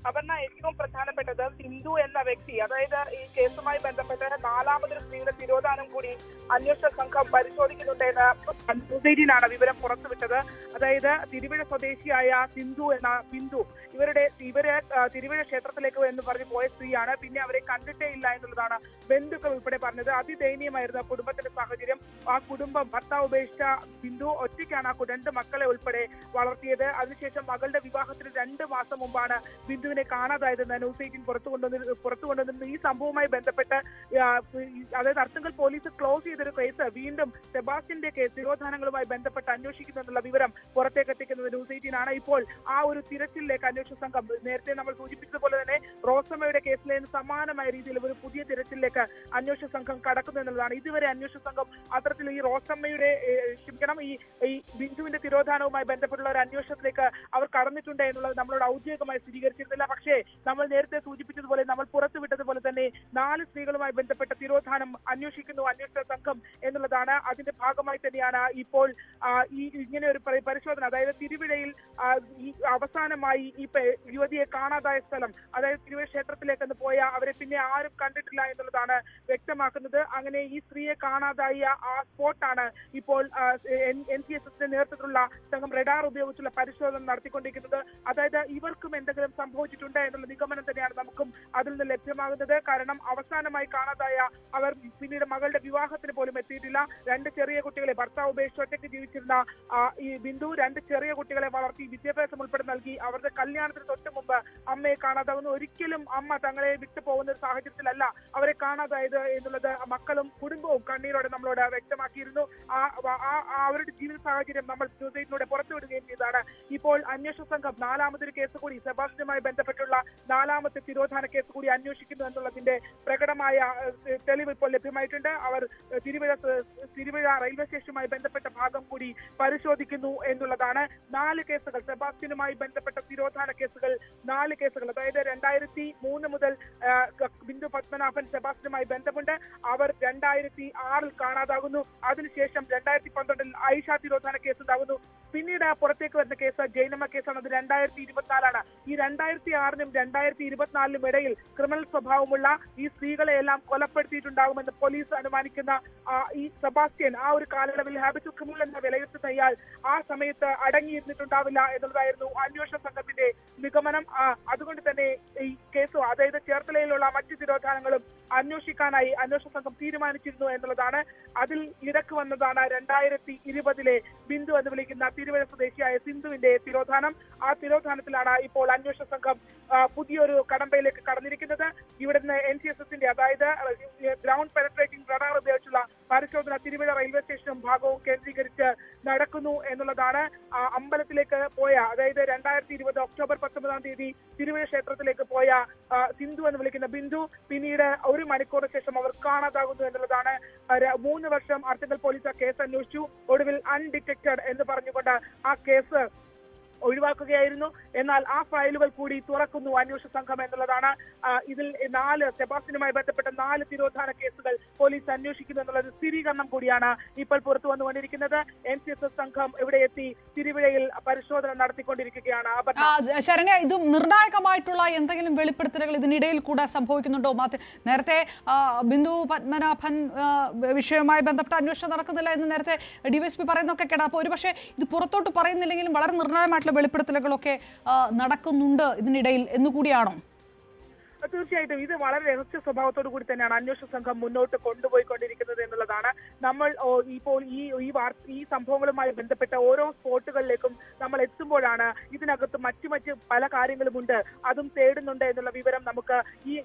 അപർണ, ഏറ്റവും പ്രധാനപ്പെട്ടത് സിന്ധു എന്ന വ്യക്തി, അതായത് ഈ കേസുമായി ബന്ധപ്പെട്ട് നാലാമതൊരു സ്ത്രീയുടെ തിരോധാനം കൂടി അന്വേഷണ സംഘം പരിശോധിക്കുന്നുണ്ടെന്ന് ന്യൂസ് വിവരം പുറത്തുവിട്ടത്. അതായത് തിരുവിഴ സ്വദേശിയായ ബിന്ദു ഇവര് തിരുവിഴ ക്ഷേത്രത്തിലേക്ക് എന്ന് പറഞ്ഞ് പോയ സ്ത്രീയാണ്. പിന്നെ അവരെ കണ്ടിട്ടേ ഇല്ല എന്നുള്ളതാണ് ബന്ധുക്കൾ ഉൾപ്പെടെ പറഞ്ഞത്. അതിദയനീയമായിരുന്നു കുടുംബത്തിന്റെ സാഹചര്യം. ആ കുടുംബം, ഭർത്താവ് ഉപേക്ഷിച്ച ബിന്ദു ഒറ്റയ്ക്കാണ് ആ 2 മക്കളെ ഉൾപ്പെടെ വളർത്തിയത്. അതിനുശേഷം മകളുടെ വിവാഹത്തിന് 2 മാസം മുമ്പാണ് ബിന്ദുവിനെ കാണാതായതെന്ന് ന്യൂസ് 18 പുറത്തു കൊണ്ടുവന്നിരുന്നു. ഈ സംഭവവുമായി ബന്ധപ്പെട്ട് അതായത് അർത്തുങ്കൽ പോലീസ് ക്ലോസ് ചെയ്തൊരു കേസ് വീണ്ടും സെബാസ്റ്റ്യന്റെ തിരോധാനങ്ങളുമായി ബന്ധപ്പെട്ട് അന്വേഷിക്കുന്നു എന്നുള്ള വിവരം പുറത്തേക്ക് എത്തിക്കുന്നത് ന്യൂസ് 18 ആണ്. ഇപ്പോൾ ആ ഒരു തിരച്ചിലേക്ക് അന്വേഷണ സംഘം, നേരത്തെ നമ്മൾ സൂചിപ്പിച്ചതുപോലെ തന്നെ റോസമ്മയുടെ കേസിലെ സമാനമായ രീതിയിൽ ഒരു പുതിയ തിരച്ചിലേക്ക് അന്വേഷണ സംഘം കടക്കുന്നു എന്നുള്ളതാണ്. ഇതുവരെ അന്വേഷണ സംഘം അത്തരത്തിൽ ഈ റോസമ്മയുടെ ഈ ബിന്ദുവിന്റെ തിരോധാനവുമായി ബന്ധപ്പെട്ടുള്ള ഒരു അന്വേഷണത്തിലേക്ക് അവർ കടന്നിട്ടുണ്ട് എന്നുള്ളത് നമ്മളോട് ഔദ്യോഗികമായി സ്ഥിരീകരിച്ചിരുന്നില്ല. പക്ഷേ നമ്മൾ നേരത്തെ സൂചിപ്പിച്ചതുപോലെ, നമ്മൾ പുറത്തുവിട്ടതുപോലെ തന്നെ 4 സ്ത്രീകളുമായി ബന്ധപ്പെട്ട തിരോധാനം അന്വേഷിക്കുന്നു അന്വേഷണ സംഘം എന്നുള്ളതാണ്. അതിന്റെ ഭാഗമായി തന്നെയാണ് ഇപ്പോൾ ഇങ്ങനെ ഒരു പരിശോധന, അതായത് തിരുവിഴയിൽ ഈ അവസാനമായി ഈ യുവതിയെ കാണാതായ സ്ഥലം, അതായത് തിരുവിഴ ക്ഷേത്രത്തിലേക്ക് പോയ അവരെ പിന്നെ ആരും കണ്ടിട്ടില്ല എന്നുള്ളതാണ് വ്യക്തമാക്കുന്നത്. അങ്ങനെ ഈ സ്ത്രീയെ കാണാതായ ആ സ്പോട്ടാണ് ഇപ്പോൾ NCSSന്റെ നേതൃത്വത്തിലുള്ള സംഘം റഡാർ ഉപയോഗിച്ചുള്ള പരിശോധന നടത്തിക്കൊണ്ടിരിക്കുന്നത്. അതായത് ഇവർക്കും എന്തെങ്കിലും സംഭവിച്ചിട്ടുണ്ട് എന്നുള്ള നിഗമനം തന്നെയാണ് നമുക്കും അതിൽ നിന്ന് ലഭ്യമാകുന്നത്. കാരണം അവസാനമായി കാണാതായ അവർ പിന്നീട് മകളുടെ വിവാഹത്തിന് പോലും എത്തിയിട്ടില്ല. 2 ചെറിയ കുട്ടികളെ, ഭർത്താവ് ഉപേക്ഷിച്ച് ഒറ്റയ്ക്ക് ജീവിച്ചിരുന്ന ഈ ബിന്ദു 2 ചെറിയ കുട്ടികളെ വളർത്തി വിദ്യാഭ്യാസം ഉൾപ്പെടെ നൽകി അവരുടെ കല്യാണത്തിന് തൊട്ട് മുമ്പ് അമ്മയെ കാണാതാകുന്നു. ഒരിക്കലും അമ്മ തങ്ങളെ വിട്ടു പോകുന്ന ഒരു സാഹചര്യത്തിലല്ല അവരെ കാണാതായത് എന്നുള്ളത് മക്കളും കുടുംബവും കണ്ണീരോടെ നമ്മളോട് വ്യക്തമാക്കിയിരുന്നു. അവരുടെ ജീവിത സാഹചര്യം നമ്മൾ ന്യൂസിലൂടെ പുറത്തുവിടുകയും ചെയ്തതാണ്. ഇപ്പോൾ അന്വേഷണ സംഘം 4മതൊരു കേസ് കൂടി, സെബാസ്റ്റ്യനുമായി ബന്ധപ്പെട്ടുള്ള 4മത്തെ തിരോധാന കേസ് കൂടി അന്വേഷിക്കുന്നു എന്നുള്ളതിന്റെ പ്രകടമായ തെളിവ് ഇപ്പോൾ ലഭ്യമായിട്ടുണ്ട്. അവർ തിരുവിഴ റെയിൽവേ സ്റ്റേഷനുമായി ബന്ധപ്പെട്ട ഭാഗം കൂടി പരിശോധിക്കുന്നു എന്നുള്ളതാണ്. 4 കേസുകൾ, സെബാസ്റ്റ്യനുമായി ബന്ധപ്പെട്ട തിരോധാന കേസുകൾ 4 കേസുകൾ, അതായത് 2003 മുതൽ ബിന്ദു പത്മനാഭൻ സെബാസ്റ്റ്യനുമായി ബന്ധമുണ്ട്. അവർ 2006 കാണാതാകുന്നു. അതിനുശേഷം 2012 ഐഷ തിരോധാന കേസ് ഉണ്ടാകുന്നു. പിന്നീട് പുറത്തേക്ക് വരുന്ന കേസ് ജൈനമ്മ കേസാണ്. അത് 2024 ഈ 2006നും 2024നും ഇടയിൽ ക്രിമിനൽ സ്വഭാവമുള്ള ഈ സ്ത്രീകളെയെല്ലാം കൊലപ്പെടുത്തിയിട്ടുണ്ടാകുമെന്ന് പോലീസ് അനുമാനിക്കുന്ന ഈ സെബാസ്റ്റ്യൻ ആ ഒരു കാലയളവിൽ ഹാബിറ്റൽ ക്രിമിനൽ എന്ന വിലയിരുത്തുന്ന ഇയാൾ ആ സമയത്ത് അടങ്ങിയിരുന്നിട്ടുണ്ടാവില്ല എന്നുള്ളതായിരുന്നു അന്വേഷണ സംഘത്തിന്റെ നിഗമനം. അതുകൊണ്ട് തന്നെ ഈ കേസോ, അതായത് ചേർത്തലയിലുള്ള മറ്റു തിരോധാനങ്ങളും അന്വേഷിക്കാനായി അന്വേഷണ സംഘം തീരുമാനിച്ചിരുന്നു എന്നുള്ളതാണ്. അതിൽ ഇടക്ക് വന്നതാണ് 2020 ബിന്ദു എന്ന് വിളിക്കുന്ന തിരുവഴ സ്വദേശിയായ സിന്ധുവിന്റെ തിരോധാനം. ആ തിരോധാനത്തിലാണ് ഇപ്പോൾ അന്വേഷണ സംഘം പുതിയൊരു കടമ്പയിലേക്ക് കടന്നിരിക്കുന്നത്. ഇവിടുന്ന് NCSSന്റെ, അതായത് ഗ്രൗണ്ട് പെനട്രേറ്റിംഗ് റഡാർ ഉപയോഗിച്ചുള്ള പരിശോധന തിരുവിഴ റെയിൽവേ സ്റ്റേഷനും ഭാഗവും കേന്ദ്രീകരിച്ച് നടക്കുന്നു എന്നുള്ളതാണ്. അമ്പലത്തിലേക്ക് പോയ, അതായത് 2020 ഒക്ടോബർ 19 തിരുവിഴ ക്ഷേത്രത്തിലേക്ക് പോയ സിന്ധു എന്ന് വിളിക്കുന്ന ബിന്ദു പിന്നീട് 1 മണിക്കൂറിന് ശേഷം അവർ കാണാതാകുന്നു എന്നുള്ളതാണ്. 3 വർഷം അർത്തുങ്കൽ പോലീസ് ആ കേസ് അന്വേഷിച്ചു. ഒടുവിൽ അൺഡിറ്റക്റ്റഡ് എന്ന് പറഞ്ഞുകൊണ്ട് ആ കേസ് ഒഴിവാക്കുകയായിരുന്നു. എന്നാൽ ആ ഫയലുകൾ കൂടി തുറക്കുന്നു അന്വേഷണ സംഘം എന്നുള്ളതാണ്. ഇതിൽ 4 സെബാസ്റ്റ്യനുമായി ബന്ധപ്പെട്ട 4 തിരോധാന കേസുകൾ പോലീസ് അന്വേഷിക്കുന്നു എന്നുള്ളത് സ്ഥിരീകരണം കൂടിയാണ് ഇപ്പോൾ പുറത്തു വന്നുകൊണ്ടിരിക്കുന്നത്. NCSS സംഘം ഇവിടെ എത്തി തിരുവിഴയിൽ പരിശോധന നടത്തിക്കൊണ്ടിരിക്കുകയാണ്. ശരണ്യ, ഇത് നിർണായകമായിട്ടുള്ള എന്തെങ്കിലും വെളിപ്പെടുത്തലുകൾ ഇതിനിടയിൽ കൂടെ സംഭവിക്കുന്നുണ്ടോ? നേരത്തെ ബിന്ദു പത്മനാഭൻ വിഷയവുമായി ബന്ധപ്പെട്ട അന്വേഷണം നടക്കുന്നില്ല എന്ന് നേരത്തെ DYSP പറയുന്നൊക്കെ കേടാ. അപ്പോൾ ഒരുപക്ഷെ ഇത് പുറത്തോട്ട് പറയുന്നില്ലെങ്കിലും വളരെ നിർണായകമായിട്ടുള്ള വെളിപ്പെടുത്തലുകളൊക്കെ നടക്കുന്നുണ്ട് ഇതിനിടയിൽ എന്നുകൂടിയാണോ? തീർച്ചയായിട്ടും ഇത് വളരെ രഹസ്യ സ്വഭാവത്തോടു കൂടി തന്നെയാണ് അന്വേഷണ സംഘം മുന്നോട്ട് കൊണ്ടുപോയിക്കൊണ്ടിരിക്കുന്നത് എന്നുള്ളതാണ്. നമ്മൾ ഇപ്പോൾ ഈ സംഭവങ്ങളുമായി ബന്ധപ്പെട്ട ഓരോ സ്പോട്ടുകളിലേക്കും നമ്മൾ എത്തുമ്പോഴാണ് ഇതിനകത്ത് മറ്റു പല കാര്യങ്ങളുമുണ്ട്, അതും തേടുന്നുണ്ട് എന്നുള്ള വിവരം നമുക്ക് ഈ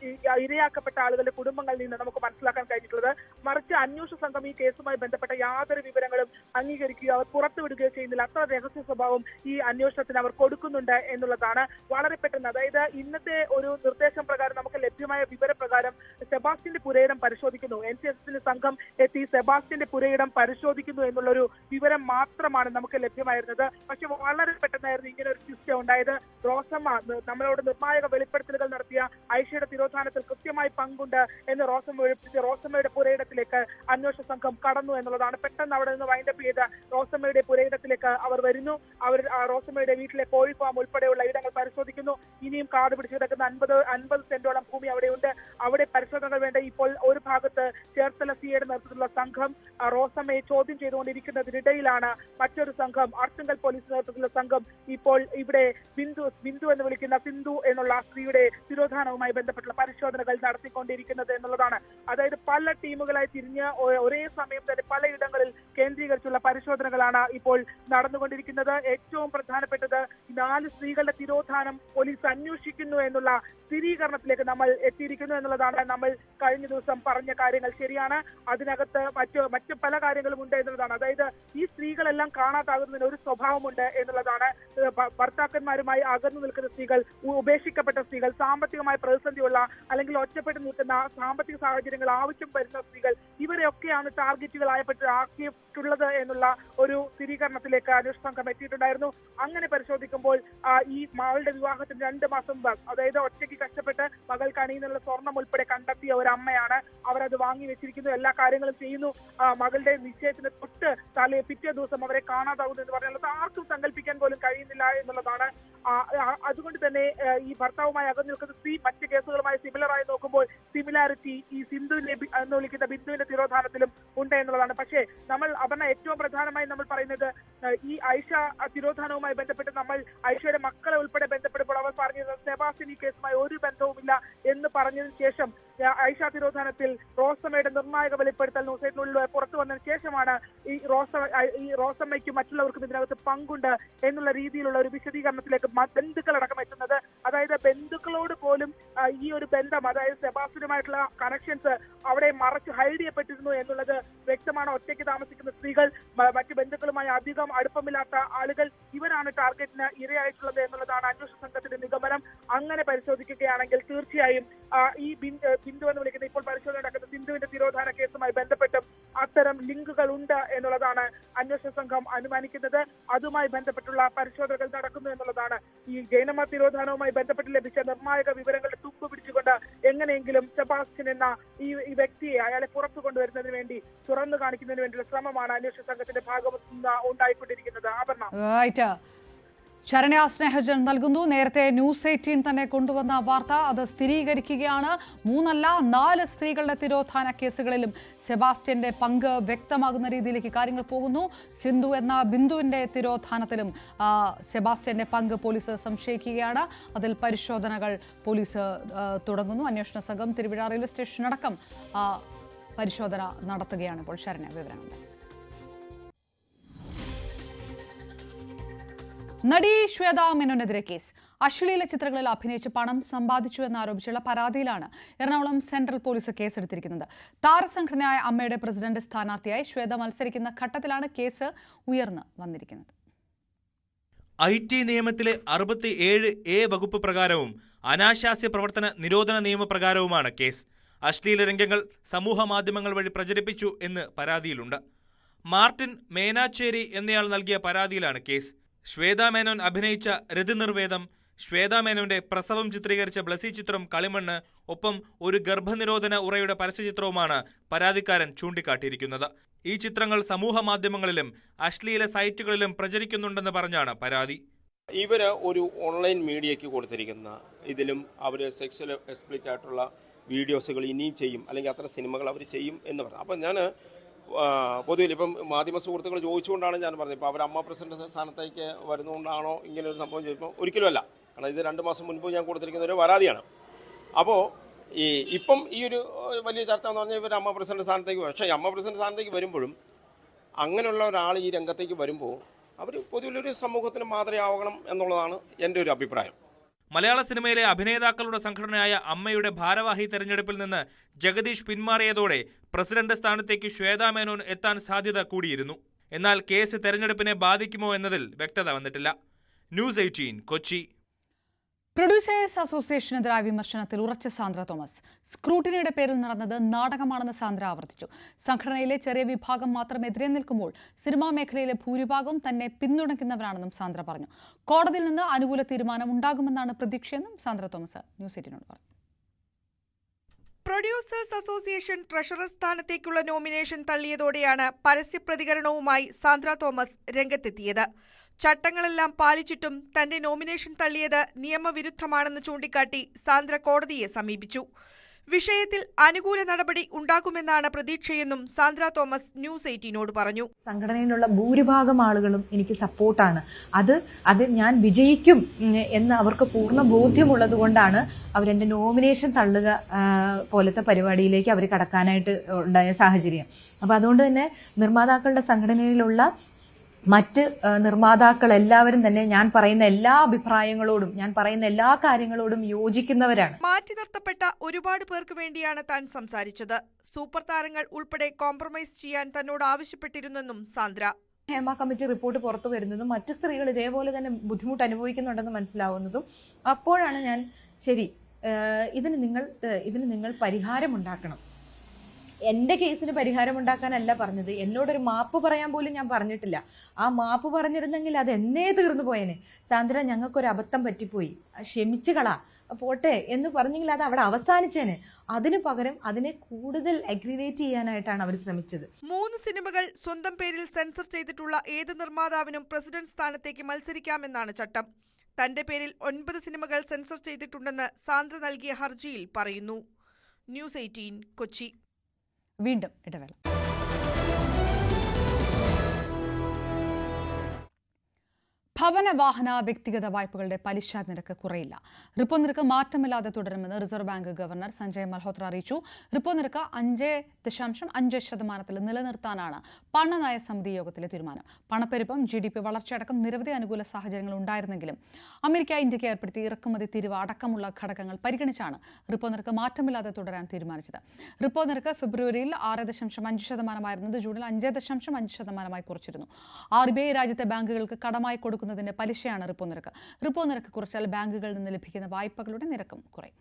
ഇരയാക്കപ്പെട്ട ആളുകളുടെ കുടുംബങ്ങളിൽ നിന്ന് നമുക്ക് മനസ്സിലാക്കാൻ കഴിഞ്ഞിട്ടുള്ളത്. മറിച്ച് അന്വേഷണ സംഘം ഈ കേസുമായി ബന്ധപ്പെട്ട യാതൊരു വിവരങ്ങളും അംഗീകരിക്കുകയോ അവർ പുറത്തുവിടുകയോ ചെയ്യുന്നില്ല. അത്ര രഹസ്യ സ്വഭാവം ഈ അന്വേഷണത്തിന് അവർ കൊടുക്കുന്നുണ്ട് എന്നുള്ളതാണ്. വളരെ പെട്ടെന്ന്, അതായത് ഇന്നത്തെ ഒരു നിർദ്ദേശം പ്രകാരം നമുക്ക് ലഭ്യമായ വിവരപ്രകാരം സെബാസ്റ്റ്യന്റെ പുരയിടം പരിശോധിക്കുന്നു. NCSS സംഘം എത്തി സെബാസ്റ്റ്യന്റെ പുരയിടം പരിശോധിക്കുന്നു എന്നുള്ളൊരു വിവരം മാത്രമാണ് നമുക്ക് ലഭ്യമായിരുന്നത്. പക്ഷെ വളരെ പെട്ടെന്നായിരുന്നു ഇങ്ങനെ ഒരു ട്വിസ്റ്റ് ഉണ്ടായത്. റോസമ്മ നമ്മളോട് നിർണായക വെളിപ്പെടുത്തലുകൾ നടത്തിയ ഐഷയുടെ തിരോധാനത്തിൽ കൃത്യമായി പങ്കുണ്ട് എന്ന് റോസമ്മയുടെ പുരയിടത്തിലേക്ക് അന്വേഷണ സംഘം കടന്നു എന്നുള്ളതാണ്. പെട്ടെന്ന് അവിടെ നിന്ന് വൈൻഡപ്പ് ചെയ്ത റോസമ്മയുടെ പുരയിടത്തിലേക്ക് അവർ വരുന്നു. അവർ റോസമ്മയുടെ വീട്ടിലെ കോഴി ഫാം ഉൾപ്പെടെയുള്ള ഇടങ്ങൾ പരിശോധിക്കുന്നു. ഇനിയും കാട് പിടിച്ചു കിടക്കുന്ന 50 സെന്റോളം ഭൂമി അവിടെയുണ്ട്. അവിടെ പരിശോധനകൾ വേണ്ട. ഇപ്പോൾ ഒരു ഭാഗത്ത് ചേർത്തല സിയുടെ നേതൃത്വത്തിലുള്ള സംഘം റോസമ്മയെ ചോദ്യം ചെയ്തുകൊണ്ടിരിക്കുന്നതിനിടയിലാണ് മറ്റൊരു സംഘം, ആർത്തുങ്കൽ പോലീസ് നേതൃത്വത്തിലുള്ള സംഘം ഇപ്പോൾ ഇവിടെ ബിന്ദു എന്ന് വിളിക്കുന്ന സിന്ധു എന്നുള്ള സ്ത്രീയുടെ തിരോധാനവുമായി ബന്ധപ്പെട്ടുള്ള പരിശോധനകൾ നടത്തിക്കൊണ്ടിരിക്കുന്നത് എന്നുള്ളതാണ്. അതായത് പല ടീമുകളായി തിരിഞ്ഞ് ഒരേ സമയം തന്നെ പലയിടങ്ങളിൽ കേന്ദ്രീകരിച്ചുള്ള പരിശോധനകളാണ് ഇപ്പോൾ നടന്നുകൊണ്ടിരിക്കുന്നത്. ഏറ്റവും പ്രധാനപ്പെട്ടത് 4 സ്ത്രീകളുടെ തിരോധാനം പോലീസ് അന്വേഷിക്കുന്നു എന്നുള്ള സ്ഥിരീകരണത്തിലേക്ക് നമ്മൾ എത്തിയിരിക്കുന്നു എന്നുള്ളതാണ്. നമ്മൾ കഴിഞ്ഞ ദിവസം പറഞ്ഞ കാര്യങ്ങൾ ശരിയാണ്. അതിനകത്ത് മറ്റു പല കാര്യങ്ങളും ഉണ്ട് എന്നുള്ളതാണ്. അതായത് ഈ സ്ത്രീകളെല്ലാം കാണാതാകുന്നതിന് ഒരു സ്വഭാവമുണ്ട് എന്നുള്ളതാണ്. ഭർത്താക്കന്മാരുമായി അകന്നു നിൽക്കുന്ന സ്ത്രീകൾ, ഉപേക്ഷിക്കപ്പെട്ട സ്ത്രീകൾ, സാമ്പത്തികമായി പ്രതിസന്ധിയുള്ള അല്ലെങ്കിൽ ഒറ്റപ്പെട്ട് നിൽക്കുന്ന സാമ്പത്തിക സാഹചര്യങ്ങൾ ആവശ്യം വരുന്ന സ്ത്രീകൾ, ഇവരെയൊക്കെയാണ് ആക്കിയിട്ടുള്ളത് എന്നുള്ള ഒരു സ്ഥിരീകരണത്തിലേക്ക് അന്വേഷണ സംഘം എത്തിയിട്ടുണ്ടായിരുന്നു. അങ്ങനെ പരിശോധിക്കുമ്പോൾ ഈ മകളുടെ വിവാഹത്തിന് 2 മാസം മുമ്പ്, അതായത് ഒറ്റയ്ക്ക് കഷ്ടപ്പെട്ട് മകൾക്ക് അണിയുന്നുള്ള സ്വർണം ഉൾപ്പെടെ കണ്ടെത്തിയ ഒരു അമ്മയാണ്. അവരത് വാങ്ങി വെച്ചിരിക്കുന്നു, എല്ലാ കാര്യങ്ങളും ചെയ്യുന്നു. മകളുടെ നിശ്ചയത്തിന് പിറ്റേ ദിവസം അവരെ കാണാതാവുന്നു എന്ന് പറഞ്ഞാൽ ആർക്കും സങ്കല്പിക്കാൻ പോലും കഴിയുന്നില്ല എന്നുള്ളതാണ്. അതുകൊണ്ട് തന്നെ ഈ ഭർത്താവുമായി അകന്നു നിൽക്കുന്ന സ്ത്രീ മറ്റ് കേസുകളുമായി സിമിലറായി നോക്കുമ്പോൾ സിമിലാരിറ്റി ഈ സിന്ധുവിനെ എന്ന് വിളിക്കുന്ന ബിന്ദുവിന്റെ തിരോധാനത്തിലും ഉണ്ട് എന്നുള്ളതാണ്. പക്ഷേ നമ്മൾ ഏറ്റവും പ്രധാനമായി നമ്മൾ പറയുന്നത് ഈ ഐഷ തിരോധാനവുമായി ബന്ധപ്പെട്ട് നമ്മൾ ഐഷയുടെ മക്കളെ ഉൾപ്പെടെ ബന്ധപ്പെടുമ്പോൾ അവർ പറഞ്ഞത് സെബാസ്റ്റ്യൻ ഈ കേസുമായി ഒരു ബന്ധവുമില്ല എന്ന് പറഞ്ഞതിന് ശേഷം ഐഷ തിരോധാനത്തിൽ റോസമ്മയുടെ നിർണായക വെളിപ്പെടുത്തൽ ന്യൂസൈറ്റിനുള്ളിൽ പുറത്തു വന്നതിന് ശേഷമാണ് ഈ റോസമ്മയ്ക്കും മറ്റുള്ളവർക്കും ഇതിനകത്ത് പങ്കുണ്ട് എന്നുള്ള രീതിയിലുള്ള ഒരു വിശദീകരണത്തിലേക്ക് ബന്ധുക്കളടക്കം എത്തുന്നത്. അതായത് ബന്ധുക്കളോട് പോലും ഈ ഒരു ബന്ധം, അതായത് സെബാസ്റ്റ്യനുമായിട്ടുള്ള കണക്ഷൻസ് അവിടെ മറച്ച് ഹൈഡ് ചെയ്യപ്പെട്ടിരുന്നു എന്നുള്ളത് വ്യക്തമാണ്. ഒറ്റയ്ക്ക് താമസിക്കുന്ന സ്ത്രീകൾ, മറ്റു ബന്ധുക്കളുമായി അധികം അടുപ്പമില്ലാത്ത ആളുകൾ, ഇവരാണ് ടാർഗറ്റിന് ഇരയായിട്ടുള്ളത് എന്നുള്ളതാണ് അന്വേഷണ സംഘത്തിന്റെ നിഗമനം. അങ്ങനെ പരിശോധിക്കുകയാണെങ്കിൽ തീർച്ചയായും ഈ ബിന്ദു എന്ന് വിളിക്കുന്ന ഇപ്പോൾ പരിശോധന നടക്കുന്ന സിന്ധുവിന്റെ തിരോധാന കേസുമായി ബന്ധപ്പെട്ടും അത്തരം ലിങ്കുകൾ ഉണ്ട് എന്നുള്ളതാണ് അന്വേഷണ സംഘം അനുമാനിക്കുന്നത്. അതുമായി ബന്ധപ്പെട്ടുള്ള പരിശോധനകൾ നടക്കുന്നു എന്നുള്ളതാണ്. ഈ ജൈനമ്മ തിരോധാനവുമായി ബന്ധപ്പെട്ട് ലഭിച്ച നിർണായക വിവരങ്ങളുടെ തുമ്പ് പിടിച്ചുകൊണ്ട് എങ്ങനെയെങ്കിലും സെബാസ്റ്റ്യൻ എന്ന ഈ വ്യക്തിയെ അയാളെ പുറത്തു കൊണ്ടുവരുന്നതിന് വേണ്ടി, തുറന്നു കാണിക്കുന്നതിന് വേണ്ടിയുള്ള ശ്രമമാണ് അന്വേഷണ സംഘത്തിന്റെ ഭാഗത്ത് നിന്ന് ഉണ്ടായിക്കൊണ്ടിരിക്കുന്നത്. ആഭരണ ശരണ്യ സ്നേഹജൻ നൽകുന്നു. നേരത്തെ ന്യൂസ് 18 തന്നെ കൊണ്ടുവന്ന വാർത്ത അത് സ്ഥിരീകരിക്കുകയാണ്. 3 അല്ല 4 സ്ത്രീകളുടെ തിരോധാന കേസുകളിലും സെബാസ്റ്റ്യന്റെ പങ്ക് വ്യക്തമാകുന്ന രീതിയിലേക്ക് കാര്യങ്ങൾ പോകുന്നു. സിന്ധു എന്ന ബിന്ദുവിന്റെ തിരോധാനത്തിലും സെബാസ്റ്റ്യന്റെ പങ്ക് പോലീസ് സംശയിക്കുകയാണ്. അതിൽ പരിശോധനകൾ പോലീസ് തുടങ്ങുന്നു. അന്വേഷണ സംഘം തിരുവിഴ റെയിൽവേ സ്റ്റേഷനടക്കം പരിശോധന നടത്തുകയാണ്. ഇപ്പോൾ ശരണ്യ വിവരങ്ങൾ. നടി ശ്വേത മേനോനെതിരെ കേസ്. അശ്ലീല ചിത്രങ്ങളിൽ അഭിനയിച്ച് പണം സമ്പാദിച്ചു എന്നാരോപിച്ചുള്ള പരാതിയിലാണ് എറണാകുളം സെൻട്രൽ പോലീസ് കേസെടുത്തിരിക്കുന്നത്. താരസംഘടനയായ അമ്മയുടെ പ്രസിഡന്റ് സ്ഥാനാർത്ഥിയായി ശ്വേത മത്സരിക്കുന്ന ഘട്ടത്തിലാണ് കേസ് ഉയർന്നു വന്നിരിക്കുന്നത്. IT നിയമത്തിലെ 67A വകുപ്പ് പ്രകാരവും അനാശാസ്യ പ്രവർത്തന നിരോധന നിയമപ്രകാരവുമാണ് കേസ്. അശ്ലീല രംഗങ്ങൾ സമൂഹ മാധ്യമങ്ങൾ വഴി പ്രചരിപ്പിച്ചു എന്ന് പരാതിയിലുണ്ട്. മാർട്ടിൻ മേനാച്ചേരി എന്നയാൾ നൽകിയ പരാതിയിലാണ് കേസ്. ശ്വേതാ മേനോൻ അഭിനയിച്ച രതിനിർവേദം, ശ്വേതാ മേനോന്റെ പ്രസവം ചിത്രീകരിച്ച ബ്ലസി ചിത്രം കളിമണ്ണ്, ഒപ്പം ഒരു ഗർഭനിരോധന ഉറയുടെ പരസ്യചിത്രവുമാണ് പരാതിക്കാരൻ ചൂണ്ടിക്കാട്ടിയിരിക്കുന്നത്. ഈ ചിത്രങ്ങൾ സമൂഹ മാധ്യമങ്ങളിലും അശ്ലീല സൈറ്റുകളിലും പ്രചരിക്കുന്നുണ്ടെന്ന് പറഞ്ഞാണ് പരാതി. ഇവർ ഒരു ഓൺലൈൻ മീഡിയയ്ക്ക് കൊടുത്തിരിക്കുന്ന ഇതിലും അവർ സെക്സ്വൽ എക്സ്പ്ലിറ്റ് ആയിട്ടുള്ള വീഡിയോസുകൾ ഇനിയും ചെയ്യും, അല്ലെങ്കിൽ അത്തരം സിനിമകൾ അവർ ചെയ്യും എന്ന് പറഞ്ഞു. അപ്പം ഞാൻ പൊതുവിൽ ഇപ്പം മാധ്യമ സുഹൃത്തുക്കൾ ചോദിച്ചുകൊണ്ടാണ് ഞാൻ പറഞ്ഞത്. ഇപ്പോൾ അവർ അമ്മ പ്രസിഡന്റ് സ്ഥാനത്തേക്ക് വരുന്നതുകൊണ്ടാണോ ഇങ്ങനെ ഒരു സംഭവം ചോദിക്കുമ്പോൾ ഒരിക്കലുമല്ല. കാരണം ഇത് 2 മാസം മുൻപ് ഞാൻ കൊടുത്തിരിക്കുന്ന ഒരു പരാതിയാണ്. അപ്പോൾ ഇപ്പം ഈ ഒരു വലിയ ചർച്ച എന്ന് പറഞ്ഞാൽ ഇവർ അമ്മ പ്രസിഡന്റ് സ്ഥാനത്തേക്ക് വരും. പക്ഷേ അമ്മ പ്രസിഡന്റ് സ്ഥാനത്തേക്ക് വരുമ്പോഴും അങ്ങനെയുള്ള ഒരാൾ ഈ രംഗത്തേക്ക് വരുമ്പോൾ അവർ പൊതുവിലൊരു സമൂഹത്തിന് മാതൃകയാവണം എന്നുള്ളതാണ് എൻ്റെ ഒരു അഭിപ്രായം. മലയാള സിനിമയിലെ അഭിനേതാക്കളുടെ സംഘടനയായ അമ്മയുടെ ഭാരവാഹി തെരഞ്ഞെടുപ്പിൽ നിന്ന് ജഗദീഷ് പിന്മാറിയതോടെ പ്രസിഡന്റ് സ്ഥാനത്തേക്ക് ശ്വേതാ മേനോൻ എത്താൻ സാധ്യത കൂടിയിരുന്നു. എന്നാൽ കേസ് തെരഞ്ഞെടുപ്പിനെ ബാധിക്കുമോ എന്നതിൽ വ്യക്തത വന്നിട്ടില്ല. ന്യൂസ് 18 കൊച്ചി. പ്രൊഡ്യൂസേഴ്സ് അസോസിയേഷനെതിരായ വിമർശനത്തിൽ ഉറച്ച സാന്ദ്ര തോമസ്. സ്ക്രൂട്ടിനിയുടെ പേരിൽ നടന്നത് നാടകമാണെന്ന് സാന്ദ്ര ആവർത്തിച്ചു. സംഘടനയിലെ ചെറിയ വിഭാഗം മാത്രം എതിരെ നിൽക്കുമ്പോൾ സിനിമാ മേഖലയിലെ ഭൂരിഭാഗം തന്നെ പിന്തുണയ്ക്കുന്നവരാണെന്നും സാന്ദ്ര പറഞ്ഞു. കോടതിയിൽ നിന്ന് അനുകൂല തീരുമാനം ഉണ്ടാകുമെന്നാണ് പ്രതീക്ഷയെന്നും സാന്ദ്ര തോമസ് ന്യൂസ് 18 പറഞ്ഞു. പ്രൊഡ്യൂസേഴ്സ് അസോസിയേഷൻ ട്രഷറർ സ്ഥാനത്തേക്കുള്ള നോമിനേഷൻ തള്ളിയതോടെയാണ് പരസ്യ പ്രതികരണവുമായി സാന്ദ്ര തോമസ് രംഗത്തെത്തിയത്. ചട്ടങ്ങളെല്ലാം പാലിച്ചിട്ടും തന്റെ നോമിനേഷൻ തള്ളിയത് നിയമവിരുദ്ധമാണെന്ന് ചൂണ്ടിക്കാട്ടി സാന്ദ്ര കോടതിയെ സമീപിച്ചു. വിഷയത്തിൽ അനുകൂല നടപടി ഉണ്ടാകുമെന്നാണ് പ്രതീക്ഷയെന്നും സാന്ദ്ര തോമസ് ന്യൂസ് 18 പറഞ്ഞു. സംഘടനയിലുള്ള ഭൂരിഭാഗം ആളുകളും എനിക്ക് സപ്പോർട്ടാണ്. അത് ഞാൻ വിജയിക്കും എന്ന് അവർക്ക് പൂർണ്ണ ബോധ്യമുള്ളത് കൊണ്ടാണ് അവരെന്റെ നോമിനേഷൻ തള്ളുക പോലത്തെ പരിപാടിയിലേക്ക് അവർ കടക്കാനായിട്ട് ഉണ്ടായ സാഹചര്യം. അപ്പൊ അതുകൊണ്ട് തന്നെ നിർമ്മാതാക്കളുടെ സംഘടനയിലുള്ള മറ്റ് നിർമ്മാതാക്കൾ എല്ലാവരും തന്നെ ഞാൻ പറയുന്ന എല്ലാ അഭിപ്രായങ്ങളോടും ഞാൻ പറയുന്ന എല്ലാ കാര്യങ്ങളോടും യോജിക്കുന്നവരാണ്. മാറ്റി നിർത്തപ്പെട്ട ഒരുപാട് പേർക്ക് വേണ്ടിയാണ് താൻ സംസാരിച്ചത്. സൂപ്പർ താരങ്ങൾ ഉൾപ്പെടെ കോംപ്രമൈസ് ചെയ്യാൻ തന്നോട് ആവശ്യപ്പെട്ടിരുന്നെന്നും സാന്ദ്ര. ഹേമ കമ്മിറ്റി റിപ്പോർട്ട് പുറത്തു വരുന്നതും മറ്റു സ്ത്രീകൾ ഇതേപോലെ തന്നെ ബുദ്ധിമുട്ട് അനുഭവിക്കുന്നുണ്ടെന്ന് മനസ്സിലാവുന്നതും അപ്പോഴാണ് ഞാൻ ശരി ഇതിന് നിങ്ങൾ പരിഹാരമുണ്ടാക്കണം. എന്റെ കേസിന് പരിഹാരമുണ്ടാക്കാനല്ല പറഞ്ഞത്. എന്നോടൊരു മാപ്പ് പറയാൻ പോലും ഞാൻ പറഞ്ഞിട്ടില്ല. ആ മാപ്പ് പറഞ്ഞിരുന്നെങ്കിൽ അത് എന്നേ തീർന്നു പോയേനെ. സാന്ദ്ര, ഞങ്ങൾക്കൊരു അബദ്ധം പറ്റിപ്പോയി, ക്ഷമിച്ചു കളാ, പോട്ടെ എന്ന് പറഞ്ഞെങ്കിൽ അത് അവിടെ അവസാനിച്ചേനെ. അതിനു പകരം അതിനെ കൂടുതൽ അഗ്രിവേറ്റ് ചെയ്യാനായിട്ടാണ് അവർ ശ്രമിച്ചത്. 3 സിനിമകൾ സ്വന്തം പേരിൽ സെൻസർ ചെയ്തിട്ടുള്ള ഏത് നിർമ്മാതാവിനും പ്രസിഡന്റ് സ്ഥാനത്തേക്ക് മത്സരിക്കാമെന്നാണ് ചട്ടം. തന്റെ പേരിൽ 9 സിനിമകൾ സെൻസർ ചെയ്തിട്ടുണ്ടെന്ന് സാന്ദ്ര നൽകിയ ഹർജിയിൽ പറയുന്നു. ന്യൂസ് 18 കൊച്ചി. വീണ്ടും ഇടവേള. ഭവന വാഹന വ്യക്തിഗത വായ്പകളുടെ പലിശ നിരക്ക് കുറയില്ല. റിപ്പോ നിരക്ക് മാറ്റമില്ലാതെ തുടരുമെന്ന് reserve bank governor Sanjay Malhotra അറിയിച്ചു. റിപ്പോ നിരക്ക് 5.5% നിലനിർത്താനാണ് പണനയ സമിതി യോഗത്തിലെ തീരുമാനം. പണപ്പെരുപ്പം, GDP വളർച്ചയടക്കം നിരവധി അനുകൂല സാഹചര്യങ്ങൾ ഉണ്ടായിരുന്നെങ്കിലും അമേരിക്ക ഇന്ത്യക്ക് ഏർപ്പെടുത്തിയ ഇറക്കുമതി തീരുവ അടക്കമുള്ള ഘടകങ്ങൾ പരിഗണിച്ചാണ് റിപ്പോ നിരക്ക് മാറ്റമില്ലാതെ തുടരാൻ തീരുമാനിച്ചത്. റിപ്പോ നിരക്ക് ഫെബ്രുവരിയിൽ 6.5% ജൂണിൽ 5.5% കുറച്ചിരുന്നു. RBI രാജ്യത്തെ ബാങ്കുകൾക്ക് കടമായി കൊടുക്കുന്ന പലിശയാണ് റിപ്പോ നിരക്ക്. റിപ്പോ നിരക്ക് കുറച്ചാൽ ബാങ്കുകളിൽ നിന്ന് ലഭിക്കുന്ന വായ്പകളുടെ നിരക്കും കുറയും.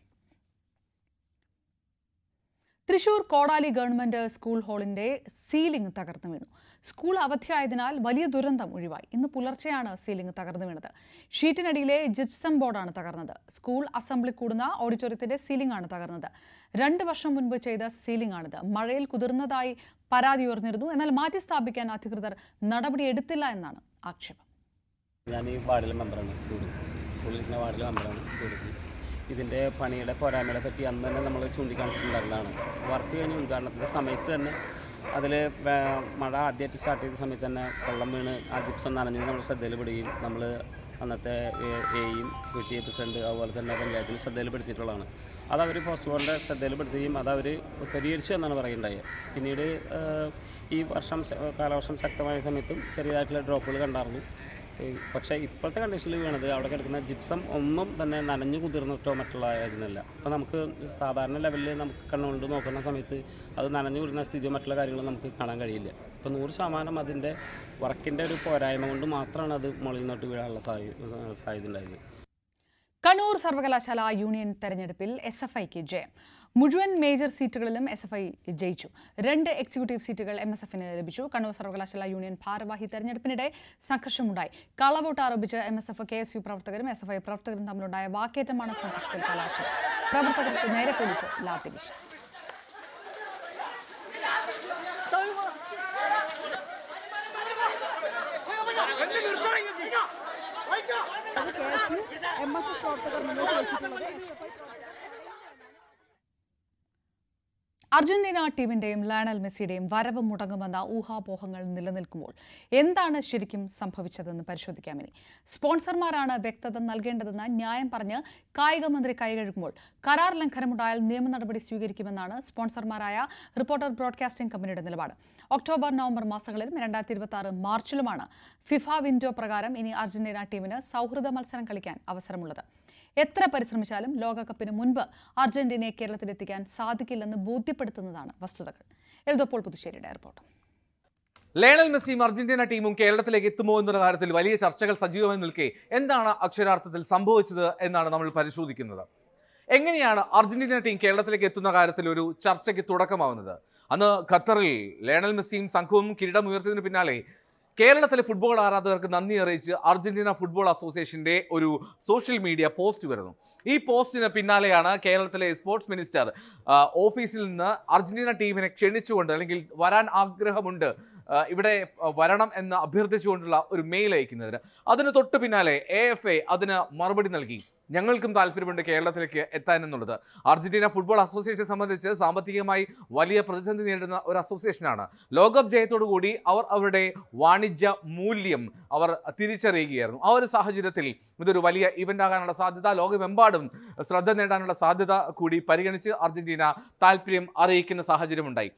തൃശൂർ കോടാലി ഗവൺമെന്റ് സ്കൂൾ ഹാളിന്റെ സീലിംഗ് തകർന്നു വീണു. സ്കൂൾ അവധിയായതിനാൽ വലിയ ദുരന്തം ഒഴിവായി. ഇന്ന് പുലർച്ചെയാണ് സീലിംഗ് തകർന്നു വീണത്. ഷീറ്റിനടിയിലെ ജിപ്സം ബോർഡാണ് തകർന്നത്. സ്കൂൾ അസംബ്ലി കൂടുന്ന ഓഡിറ്റോറിയത്തിന്റെ സീലിംഗ് ആണ് തകർന്നത്. 2 വർഷം മുൻപ് ചെയ്ത സീലിംഗ് ആണിത്. മഴയിൽ കുതിർന്നതായി പരാതി ഉയർന്നിരുന്നു. എന്നാൽ മാറ്റി സ്ഥാപിക്കാൻ അധികൃതർ നടപടിയെടുത്തില്ല എന്നാണ് ആക്ഷേപം. ഞാൻ ഈ വാർഡിലെ മെമ്പറാണ്, സ്കൂളിലെ വാർഡിലെ മെമ്പറാണ് സൂരജ്. ഇതിൻ്റെ പണിയുടെ പോരായ്മകളെ പറ്റി അന്ന് തന്നെ നമ്മൾ ചൂണ്ടിക്കാണിച്ചിട്ടുണ്ടായിരുന്നതാണ്. വർക്ക് കഴിഞ്ഞ് ഉദ്ഘാടനത്തിൻ്റെ സമയത്ത് തന്നെ അതിൽ മഴ ആദ്യമായിട്ട് സ്റ്റാർട്ട് ചെയ്ത സമയത്ത് തന്നെ വെള്ളം വീണ് ആ ജിപ്സം നനഞ്ഞ് നമ്മൾ ശ്രദ്ധയിൽപ്പെടുകയും നമ്മൾ അന്നത്തെ എയും PTA പ്രസിഡന്റ് അതുപോലെ തന്നെ പഞ്ചായത്തിൽ ശ്രദ്ധയിൽപ്പെടുത്തിയിട്ടുള്ളതാണ്. അതവർ പോസ്റ്റ് ബോർഡിൻ്റെ ശ്രദ്ധയിൽപ്പെടുത്തുകയും അതവർ പരിഹരിച്ചു എന്നാണ് പറയുണ്ടായത്. പിന്നീട് ഈ കാലവർഷം ശക്തമായ സമയത്തും ചെറിയതായിട്ടുള്ള ഡ്രോപ്പുകൾ കണ്ടായിരുന്നു. പക്ഷേ ഇപ്പോഴത്തെ കണ്ടീഷനിൽ വീണത് അവിടെ കിടക്കുന്ന ജിപ്സം ഒന്നും തന്നെ നനഞ്ഞു കുതിർന്നിട്ടോ മറ്റുള്ള ആയിരുന്നില്ല. അപ്പോൾ നമുക്ക് സാധാരണ ലെവലിൽ നമുക്ക് കണ്ണുകൊണ്ട് നോക്കുന്ന സമയത്ത് അത് നനഞ്ഞു കുതിർന്ന സ്ഥിതിയോ മറ്റുള്ള കാര്യങ്ങളും നമുക്ക് കാണാൻ കഴിയില്ല. ഇപ്പോൾ 100% അതിൻ്റെ വർക്കിൻ്റെ ഒരു പോരായ്മ കൊണ്ട് മാത്രമാണ് അത് മുകളിൽ നിന്നോട്ട് വീഴാനുള്ള സാധ്യത ഉണ്ടായത്. കണ്ണൂർ സർവകലാശാല യൂണിയൻ തെരഞ്ഞെടുപ്പിൽ SFIക്ക് ജയം. മുഴുവൻ മേജർ സീറ്റുകളിലും SFI ജയിച്ചു. 2 എക്സിക്യൂട്ടീവ് സീറ്റുകൾ MSFന് ലഭിച്ചു. കണ്ണൂർ സർവകലാശാല യൂണിയൻ ഭാരവാഹി തെരഞ്ഞെടുപ്പിനിടെ സംഘർഷമുണ്ടായി. കള്ളവോട്ട് ആരോപിച്ച് MSF KSU പ്രവർത്തകരും SFI പ്രവർത്തകരും തമ്മിലുണ്ടായ വാക്കേറ്റമാണ് സംഘർഷത്തിൽ കലാശം. പ്രവർത്തകർക്ക് നേരെ പോലീസ് ലാത്തി വീശി. അർജന്റീന ടീമിന്റെയും ലയണൽ മെസ്സിയുടെയും വരവ് മുടങ്ങുമെന്ന ഊഹാപോഹങ്ങൾ നിലനിൽക്കുമ്പോൾ എന്താണ് ശരിക്കും സംഭവിച്ചതെന്ന് പരിശോധിക്കാമിനി. സ്പോൺസർമാരാണ് വ്യക്തത നൽകേണ്ടതെന്ന് ന്യായം പറഞ്ഞ് കായിക മന്ത്രി കൈകഴുകുമ്പോൾ കരാർ ലംഘനമുണ്ടായാൽ നിയമ നടപടി സ്വീകരിക്കുമെന്നാണ് സ്പോൺസർമാരായ റിപ്പോർട്ടർ ബ്രോഡ്കാസ്റ്റിംഗ് കമ്പനിയുടെ നിലപാട്. ഒക്ടോബർ നവംബർ മാസങ്ങളിലും 2026 മാർച്ചിലുമാണ് ഫിഫ വിൻഡോ പ്രകാരം ഇനി അർജന്റീന ടീമിന് സൗഹൃദ മത്സരം കളിക്കാൻ അവസരമുള്ളത്. എത്ര പരിശ്രമിച്ചാലും ലോകകപ്പിന് മുൻപ് അർജന്റീനയെ കേരളത്തിലെത്തിക്കാൻ സാധിക്കില്ലെന്ന് ബോധ്യപ്പെടുത്തുന്നതാണ് വസ്തുതകൾ. എൽദോപ്പോൾ പുതുശ്ശേരിയുടെ റിപ്പോർട്ട്. ലയണൽ മെസ്സിയും അർജന്റീന ടീമും കേരളത്തിലേക്ക് എത്തുമോ എന്നുള്ള കാര്യത്തിൽ വലിയ ചർച്ചകൾ സജീവമായി നിൽക്കെ എന്താണ് അക്ഷരാർത്ഥത്തിൽ സംഭവിച്ചത് എന്നാണ് നമ്മൾ പരിശോധിക്കുന്നത്. എങ്ങനെയാണ് അർജന്റീന ടീം കേരളത്തിലേക്ക് എത്തുന്ന കാര്യത്തിൽ ഒരു ചർച്ചയ്ക്ക് തുടക്കമാവുന്നത്? അന്ന് ഖത്തറിൽ ലയണൽ മെസ്സിയും സംഘവും കിരീടം ഉയർത്തിയതിനു പിന്നാലെ കേരളത്തിലെ ഫുട്ബോൾ ആരാധകർക്ക് നന്ദി അറിയിച്ച് അർജന്റീന ഫുട്ബോൾ അസോസിയേഷന്റെ ഒരു സോഷ്യൽ മീഡിയ പോസ്റ്റ് വരുന്നു. ഈ പോസ്റ്റിന് പിന്നാലെയാണ് കേരളത്തിലെ സ്പോർട്സ് മിനിസ്റ്റർ ഓഫീസിൽ നിന്ന് അർജന്റീന ടീമിനെ ക്ഷണിച്ചുകൊണ്ട് അല്ലെങ്കിൽ വരാൻ ആഗ്രഹമുണ്ട്, ഇവിടെ വരണം എന്ന് അഭ്യർത്ഥിച്ചുകൊണ്ടുള്ള ഒരു മെയിൽ അയക്കുന്നതിന്. അതിന് തൊട്ട് പിന്നാലെ AFA അതിന് മറുപടി നൽകി. ഞങ്ങൾക്കും താല്പര്യമുണ്ട് കേരളത്തിലേക്ക് എത്താൻ എന്നുള്ളത്. അർജന്റീന ഫുട്ബോൾ അസോസിയേഷനെ സംബന്ധിച്ച് സാമ്പത്തികമായി വലിയ പ്രതിസന്ധി നേരിടുന്ന ഒരു അസോസിയേഷനാണ്. ലോകകപ്പ് ജയത്തോടുകൂടി അവർ അവരുടെ വാണിജ്യ മൂല്യം അവർ തിരിച്ചറിയുകയായിരുന്നു. ആ ഒരു സാഹചര്യത്തിൽ ഇതൊരു വലിയ ഇവന്റ് ആകാനുള്ള സാധ്യത, ലോകമെമ്പാടും ശ്രദ്ധ നേടാനുള്ള സാധ്യത കൂടി പരിഗണിച്ച് അർജന്റീന താല്പര്യം അറിയിക്കുന്ന സാഹചര്യമുണ്ടായി.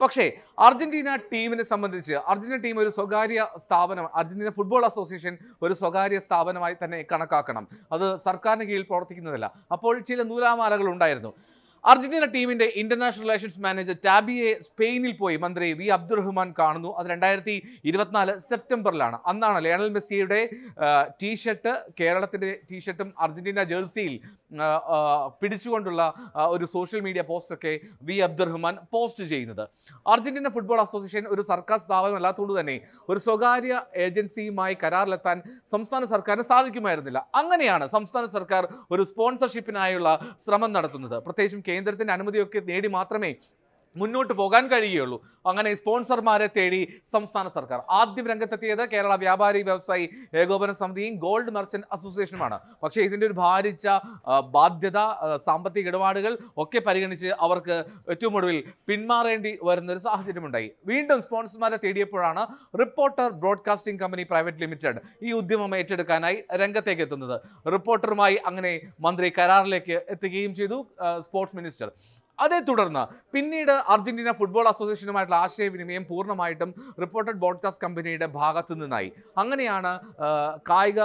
പക്ഷേ അർജന്റീന ടീമിനെ സംബന്ധിച്ച് അർജന്റീന ടീം ഒരു സ്വകാര്യ സ്ഥാപനം, അർജന്റീന ഫുട്ബോൾ അസോസിയേഷൻ ഒരു സ്വകാര്യ സ്ഥാപനമായി തന്നെ കണക്കാക്കണം. അത് സർക്കാരിന് കീഴിൽ പ്രവർത്തിക്കുന്നതല്ല. അപ്പോൾ ചില നൂലാമാലകൾ ഉണ്ടായിരുന്നു. അർജന്റീന ടീമിന്റെ ഇന്റർനാഷണൽ റിലേഷൻസ് മാനേജർ ടാബിയെ സ്പെയിനിൽ പോയി മന്ത്രി വി അബ്ദുറഹ്മാൻ കാണുന്നു. അത് 2024 സെപ്റ്റംബറിലാണ്. അന്നാണ് ലയണൽ മെസ്സിയുടെ ടീഷർട്ട്, കേരളത്തിന്റെ ടീഷർട്ടും അർജന്റീന ജേഴ്സിയിൽ പിടിച്ചുകൊണ്ടുള്ള ഒരു സോഷ്യൽ മീഡിയ പോസ്റ്റൊക്കെ വി അബ്ദുറഹ്മാൻ പോസ്റ്റ് ചെയ്യുന്നത്. അർജന്റീന ഫുട്ബോൾ അസോസിയേഷൻ ഒരു സർക്കാർ സ്ഥാപനം അല്ലാത്തതുകൊണ്ട് തന്നെ ഒരു സ്വകാര്യ ഏജൻസിയുമായി കരാറിലെത്താൻ സംസ്ഥാന സർക്കാരിന് സാധിക്കുമായിരുന്നില്ല. അങ്ങനെയാണ് സംസ്ഥാന സർക്കാർ ഒരു സ്പോൺസർഷിപ്പിനായുള്ള ശ്രമം നടത്തുന്നത്. പ്രത്യേകിച്ചും കേന്ദ്രത്തിന്റെ അനുമതിയൊക്കെ നേടി മാത്രമേ മുന്നോട്ട് പോകാൻ കഴിയുകയുള്ളൂ. അങ്ങനെ സ്പോൺസർമാരെ തേടി സംസ്ഥാന സർക്കാർ. ആദ്യം രംഗത്തെത്തിയത് കേരള വ്യാപാരി വ്യവസായി ഏകോപന സമിതിയും ഗോൾഡ് മെർച്ചന്റ് അസോസിയേഷനുമാണ്. പക്ഷേ ഇതിൻ്റെ ഒരു ഭാരിച്ച ബാധ്യത, സാമ്പത്തിക ഇടപാടുകൾ ഒക്കെ പരിഗണിച്ച് അവർക്ക് ഏറ്റവും ഒടുവിൽ പിന്മാറേണ്ടി വരുന്ന ഒരു സാഹചര്യമുണ്ടായി. വീണ്ടും സ്പോൺസർമാരെ തേടിയപ്പോഴാണ് reporter broadcasting company private limited ഈ ഉദ്യമം ഏറ്റെടുക്കാനായി രംഗത്തേക്ക് എത്തുന്നത്. റിപ്പോർട്ടറുമായി അങ്ങനെ മന്ത്രി കരാറിലേക്ക് എത്തുകയും ചെയ്തു സ്പോർട്സ് മിനിസ്റ്റർ. അതേ തുടർന്ന് പിന്നീട് അർജന്റീന ഫുട്ബോൾ അസോസിയേഷനുമായിട്ടുള്ള ആശയവിനിമയം പൂർണ്ണമായിട്ടും റിപ്പോർട്ടഡ് ബ്രോഡ്കാസ്റ്റ് കമ്പനിയുടെ ഭാഗത്തു നിന്നായി. അങ്ങനെയാണ് കായിക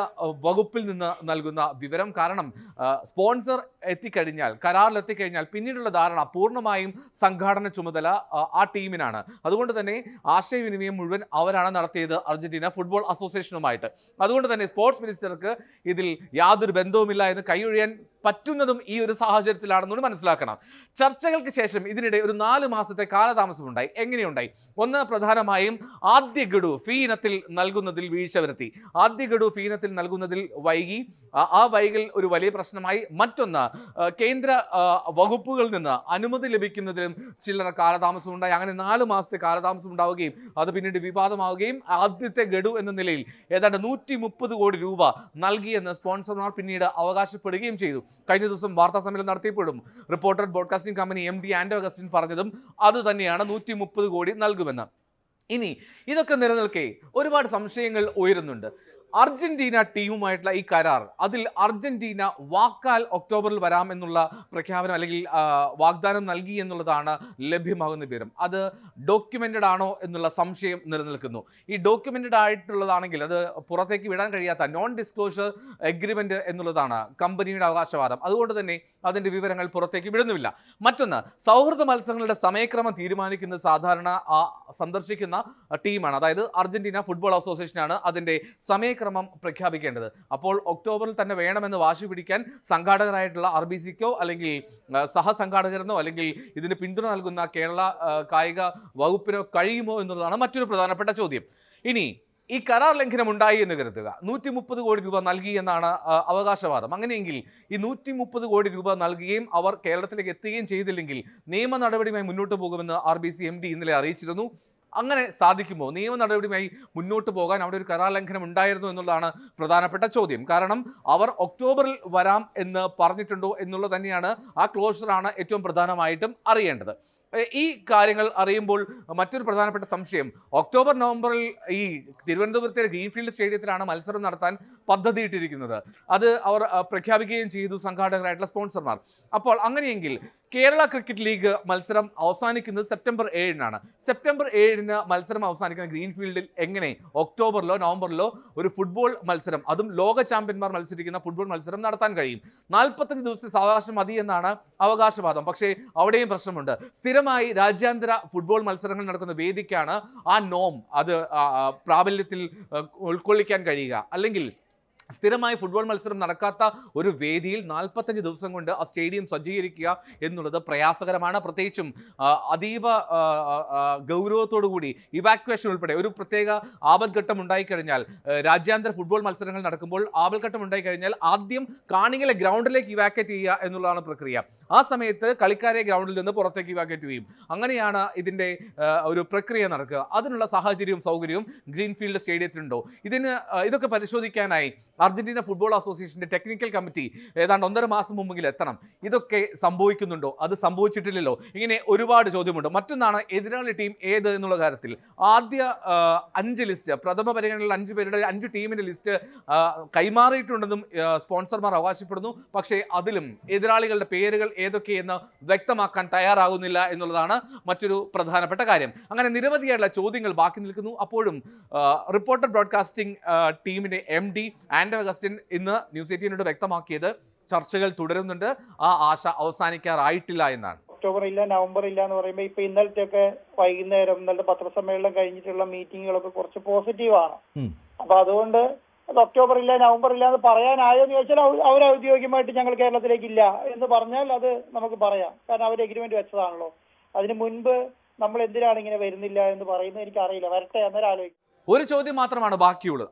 വകുപ്പിൽ നിന്ന് നൽകുന്ന വിവരം. കാരണം സ്പോൺസർ എത്തിക്കഴിഞ്ഞാൽ, കരാറിൽ എത്തിക്കഴിഞ്ഞാൽ പിന്നീടുള്ള ധാരണ പൂർണ്ണമായും സംഘാടന ചുമതല ആ ടീമിനാണ്. അതുകൊണ്ട് തന്നെ ആശയവിനിമയം മുഴുവൻ അവരാണ് നടത്തിയത് അർജന്റീന ഫുട്ബോൾ അസോസിയേഷനുമായിട്ട്. അതുകൊണ്ട് തന്നെ സ്പോർട്സ് മിനിസ്റ്റർക്ക് ഇതിൽ യാതൊരു ബന്ധവുമില്ല എന്ന് കൈയൊഴിയാൻ പറ്റുന്നതും ഈ ഒരു സാഹചര്യത്തിലാണെന്ന് മനസ്സിലാക്കണം. ചർച്ചകൾക്ക് ശേഷം ഇതിനിടെ ഒരു 4 മാസത്തെ കാലതാമസമുണ്ടായി. എങ്ങനെയുണ്ടായി? ഒന്ന്, പ്രധാനമായും ആദ്യ ഗഡു ഫീ ഇനത്തിൽ നൽകുന്നതിൽ വീഴ്ച വരുത്തി. ആദ്യ ഗഡു ഫീ ഇനത്തിൽ നൽകുന്നതിൽ വൈകി. ആ വൈകൽ ഒരു വലിയ പ്രശ്നമായി. മറ്റൊന്ന്, കേന്ദ്ര വകുപ്പുകളിൽ നിന്ന് അനുമതി ലഭിക്കുന്നതിലും ചില്ലറ കാലതാമസം ഉണ്ടായി. അങ്ങനെ 4 മാസത്തെ കാലതാമസം ഉണ്ടാവുകയും അത് പിന്നീട് വിവാദമാവുകയും ആദ്യത്തെ ഗഡു എന്ന നിലയിൽ ഏതാണ്ട് 130 കോടി രൂപ നൽകിയെന്ന് സ്പോൺസർമാർ പിന്നീട് അവകാശപ്പെടുകയും ചെയ്തു. കഴിഞ്ഞ ദിവസം വാർത്താ സമ്മേളനം നടത്തിയപ്പോഴും റിപ്പോർട്ടർ ബ്രോഡ്കാസ്റ്റിംഗ് കമ്പനി MD ആൻഡോ അഗസ്റ്റിൻ പറഞ്ഞതും അത് തന്നെയാണ്, 130 കോടി നൽകുമെന്ന്. ഇനി ഇതൊക്കെ നിലനിൽക്കെ ഒരുപാട് സംശയങ്ങൾ ഉയരുന്നുണ്ട്. അർജന്റീന ടീമുമായിട്ടുള്ള ഈ കരാർ, അതിൽ അർജന്റീന വാക്കാൽ ഒക്ടോബറിൽ വരാമെന്നുള്ള പ്രഖ്യാപനം അല്ലെങ്കിൽ വാഗ്ദാനം നൽകി എന്നുള്ളതാണ് ലഭ്യമാകുന്ന വിവരം. അത് ഡോക്യുമെന്റഡ് ആണോ എന്നുള്ള സംശയം നിലനിൽക്കുന്നു. ഈ ഡോക്യുമെന്റഡ് ആയിട്ടുള്ളതാണെങ്കിൽ അത് പുറത്തേക്ക് വിടാൻ കഴിയാത്ത നോൺ ഡിസ്ക്ലോഷർ എഗ്രിമെന്റ് എന്നുള്ളതാണ് കമ്പനിയുടെ അവകാശവാദം. അതുകൊണ്ട് തന്നെ അതിന്റെ വിവരങ്ങൾ പുറത്തേക്ക് വിടുന്നുമില്ല. മറ്റൊന്ന്, സൗഹൃദ മത്സരങ്ങളുടെ സമയക്രമം തീരുമാനിക്കുന്നത് സാധാരണ സന്ദർശിക്കുന്ന ടീമാണ്, അതായത് അർജന്റീന ഫുട്ബോൾ അസോസിയേഷനാണ് അതിന്റെ സമയ നടപടിക്രമം പ്രഖ്യാപിക്കേണ്ടത്. അപ്പോൾ ഒക്ടോബറിൽ തന്നെ വേണമെന്ന് വാശി പിടിക്കാൻ സംഘാടകരായിട്ടുള്ള RBCക്കോ അല്ലെങ്കിൽ സഹസംഘാടകരെന്നോ അല്ലെങ്കിൽ ഇതിന് പിന്തുണ നൽകുന്ന കേരള കായിക വകുപ്പിനോ കഴിയുമോ എന്നുള്ളതാണ് മറ്റൊരു പ്രധാനപ്പെട്ട ചോദ്യം. ഇനി ഈ കരാർ ലംഘനം ഉണ്ടായി എന്ന് കരുതുക, 130 കോടി രൂപ നൽകി എന്നാണ് അവകാശവാദം. അങ്ങനെയെങ്കിൽ ഈ 130 കോടി രൂപ നൽകുകയും അവർ കേരളത്തിലേക്ക് എത്തുകയും ചെയ്തില്ലെങ്കിൽ നിയമ നടപടിയുമായി മുന്നോട്ട് പോകുമെന്ന് RBC MD ഇന്നലെ അറിയിച്ചിരുന്നു. അങ്ങനെ സാധിക്കുമോ? നിയമ നടപടിയുമായി മുന്നോട്ട് പോകാൻ അവിടെ ഒരു കരാർ ലംഘനം ഉണ്ടായിരുന്നു എന്നുള്ളതാണ് പ്രധാനപ്പെട്ട ചോദ്യം. കാരണം അവർ ഒക്ടോബറിൽ വരാം എന്ന് പറഞ്ഞിട്ടുണ്ടോ എന്നുള്ളത് തന്നെയാണ്, ആ ക്ലോഷറാണ് ഏറ്റവും പ്രധാനമായിട്ടും അറിയേണ്ടത്. ഈ കാര്യങ്ങൾ അറിയുമ്പോൾ മറ്റൊരു പ്രധാനപ്പെട്ട സംശയം, ഒക്ടോബർ നവംബറിൽ ഈ തിരുവനന്തപുരത്തെ ഗ്രീൻഫീൽഡ് സ്റ്റേഡിയത്തിലാണ് മത്സരം നടത്താൻ പദ്ധതിയിട്ടിരിക്കുന്നത്. അത് അവർ പ്രഖ്യാപിക്കുകയും ചെയ്തു സംഘാടകരായിട്ടുള്ള സ്പോൺസർമാർ. അപ്പോൾ അങ്ങനെയെങ്കിൽ കേരള ക്രിക്കറ്റ് ലീഗ് മത്സരം അവസാനിക്കുന്നത് സെപ്റ്റംബർ 7-നാണ്. സെപ്റ്റംബർ 7-ന് മത്സരം അവസാനിക്കുന്ന ഗ്രീൻഫീൽഡിൽ എങ്ങനെ ഒക്ടോബറിലോ നവംബറിലോ ഒരു ഫുട്ബോൾ മത്സരം, അതും ലോക ചാമ്പ്യന്മാർ മത്സരിക്കുന്ന ഫുട്ബോൾ മത്സരം നടത്താൻ കഴിയും? 45 ദിവസത്തെ സാവകാശം മതി എന്നാണ് അവകാശവാദം. പക്ഷേ അവിടെയും പ്രശ്നമുണ്ട്. സ്ഥിരമായി രാജ്യാന്തര ഫുട്ബോൾ മത്സരങ്ങൾ നടക്കുന്ന വേദിക്കാണ് ആ നോം അത് പ്രാബല്യത്തിൽ ഉൾക്കൊള്ളിക്കാൻ കഴിയുക. അല്ലെങ്കിൽ സ്ഥിരമായി ഫുട്ബോൾ മത്സരം നടക്കാത്ത ഒരു വേദിയിൽ 45 ദിവസം കൊണ്ട് ആ സ്റ്റേഡിയം സജ്ജീകരിക്കുക എന്നുള്ളത് പ്രയാസകരമാണ്. പ്രത്യേകിച്ചും അതീവ ഗൗരവത്തോടു കൂടി ഇവാക്വേഷൻ ഉൾപ്പെടെ ഒരു പ്രത്യേക ആപത്ഘട്ടം ഉണ്ടായിക്കഴിഞ്ഞാൽ, രാജ്യാന്തര ഫുട്ബോൾ മത്സരങ്ങൾ നടക്കുമ്പോൾ ആപത്ഘട്ടം ഉണ്ടായിക്കഴിഞ്ഞാൽ ആദ്യം കാണികളെ ഗ്രൗണ്ടിലേക്ക് ഇവാക്വേറ്റ് ചെയ്യുക എന്നുള്ളതാണ് പ്രക്രിയ. ആ സമയത്ത് കളിക്കാരെ ഗ്രൗണ്ടിൽ നിന്ന് പുറത്തേക്ക് ഇവാക്വേറ്റ് ചെയ്യും. അങ്ങനെയാണ് ഇതിൻ്റെ ഒരു പ്രക്രിയ നടക്കുക. അതിനുള്ള സാഹചര്യവും സൗകര്യവും ഗ്രീൻഫീൽഡ് സ്റ്റേഡിയത്തിലുണ്ടോ? ഇതൊക്കെ പരിശോധിക്കാനായി അർജന്റീന ഫുട്ബോൾ അസോസിയേഷന്റെ ടെക്നിക്കൽ കമ്മിറ്റി ഏതാണ്ട് 1.5 മാസം മുമ്പെങ്കിൽ എത്തണം. ഇതൊക്കെ സംഭവിക്കുന്നുണ്ടോ? അത് സംഭവിച്ചിട്ടില്ലല്ലോ. ഇങ്ങനെ ഒരുപാട് ചോദ്യമുണ്ട്. മറ്റൊന്നാണ് എതിരാളി ടീം ഏത് എന്നുള്ള കാര്യത്തിൽ. ആദ്യ 5 ലിസ്റ്റ്, പ്രഥമ പരിഗണനയിൽ 5 പേരുടെ 5 ടീമിന്റെ ലിസ്റ്റ് കൈമാറിയിട്ടുണ്ടെന്നും സ്പോൺസർമാർ അവകാശപ്പെടുന്നു. പക്ഷേ അതിലും എതിരാളികളുടെ പേരുകൾ ഏതൊക്കെയെന്ന് വ്യക്തമാക്കാൻ തയ്യാറാകുന്നില്ല എന്നുള്ളതാണ് മറ്റൊരു പ്രധാനപ്പെട്ട കാര്യം. അങ്ങനെ നിരവധിയായിട്ടുള്ള ചോദ്യങ്ങൾ ബാക്കി നിൽക്കുന്നു. അപ്പോഴും റിപ്പോർട്ടർ ബ്രോഡ്കാസ്റ്റിംഗ് ടീമിന്റെ MD ആൻഡോ അഗസ്റ്റിൻ ഇന്ന് ന്യൂസ് 18 വ്യക്തമാക്കിയത് ചർച്ചകൾ തുടരുന്നുണ്ട്, ആ ആശ അവസാനിക്കാറായിട്ടില്ല എന്നാണ്. ഒക്ടോബർ ഇല്ല, നവംബർ ഇല്ല എന്ന് പറയുമ്പോൾ ഇപ്പൊ ഇന്നലത്തെയൊക്കെ വൈകുന്നേരം ഇന്നലത്തെ പത്രസമ്മേളനം കഴിഞ്ഞിട്ടുള്ള മീറ്റിങ്ങുകളൊക്കെ കുറച്ച് പോസിറ്റീവാണ്. അപ്പൊ അതുകൊണ്ട് അത് ഒക്ടോബർ ഇല്ല, നവംബർ ഇല്ല എന്ന് പറയാനായോ എന്ന് ചോദിച്ചാൽ അവർ ഔദ്യോഗികമായിട്ട് ഞങ്ങൾ കേരളത്തിലേക്ക് ഇല്ല എന്ന് പറഞ്ഞാൽ അത് നമുക്ക് പറയാം. കാരണം അവർ എഗ്രിമെന്റ് വെച്ചതാണല്ലോ. അതിന് മുൻപ് നമ്മൾ എന്തിനാണ് ഇങ്ങനെ വരുന്നില്ല എന്ന് പറയുന്നത് എനിക്കറിയില്ല. വരട്ടെ, അന്നേരം ആലോചിക്കും. ഒരു ചോദ്യം മാത്രമാണ് ബാക്കിയുള്ളത്,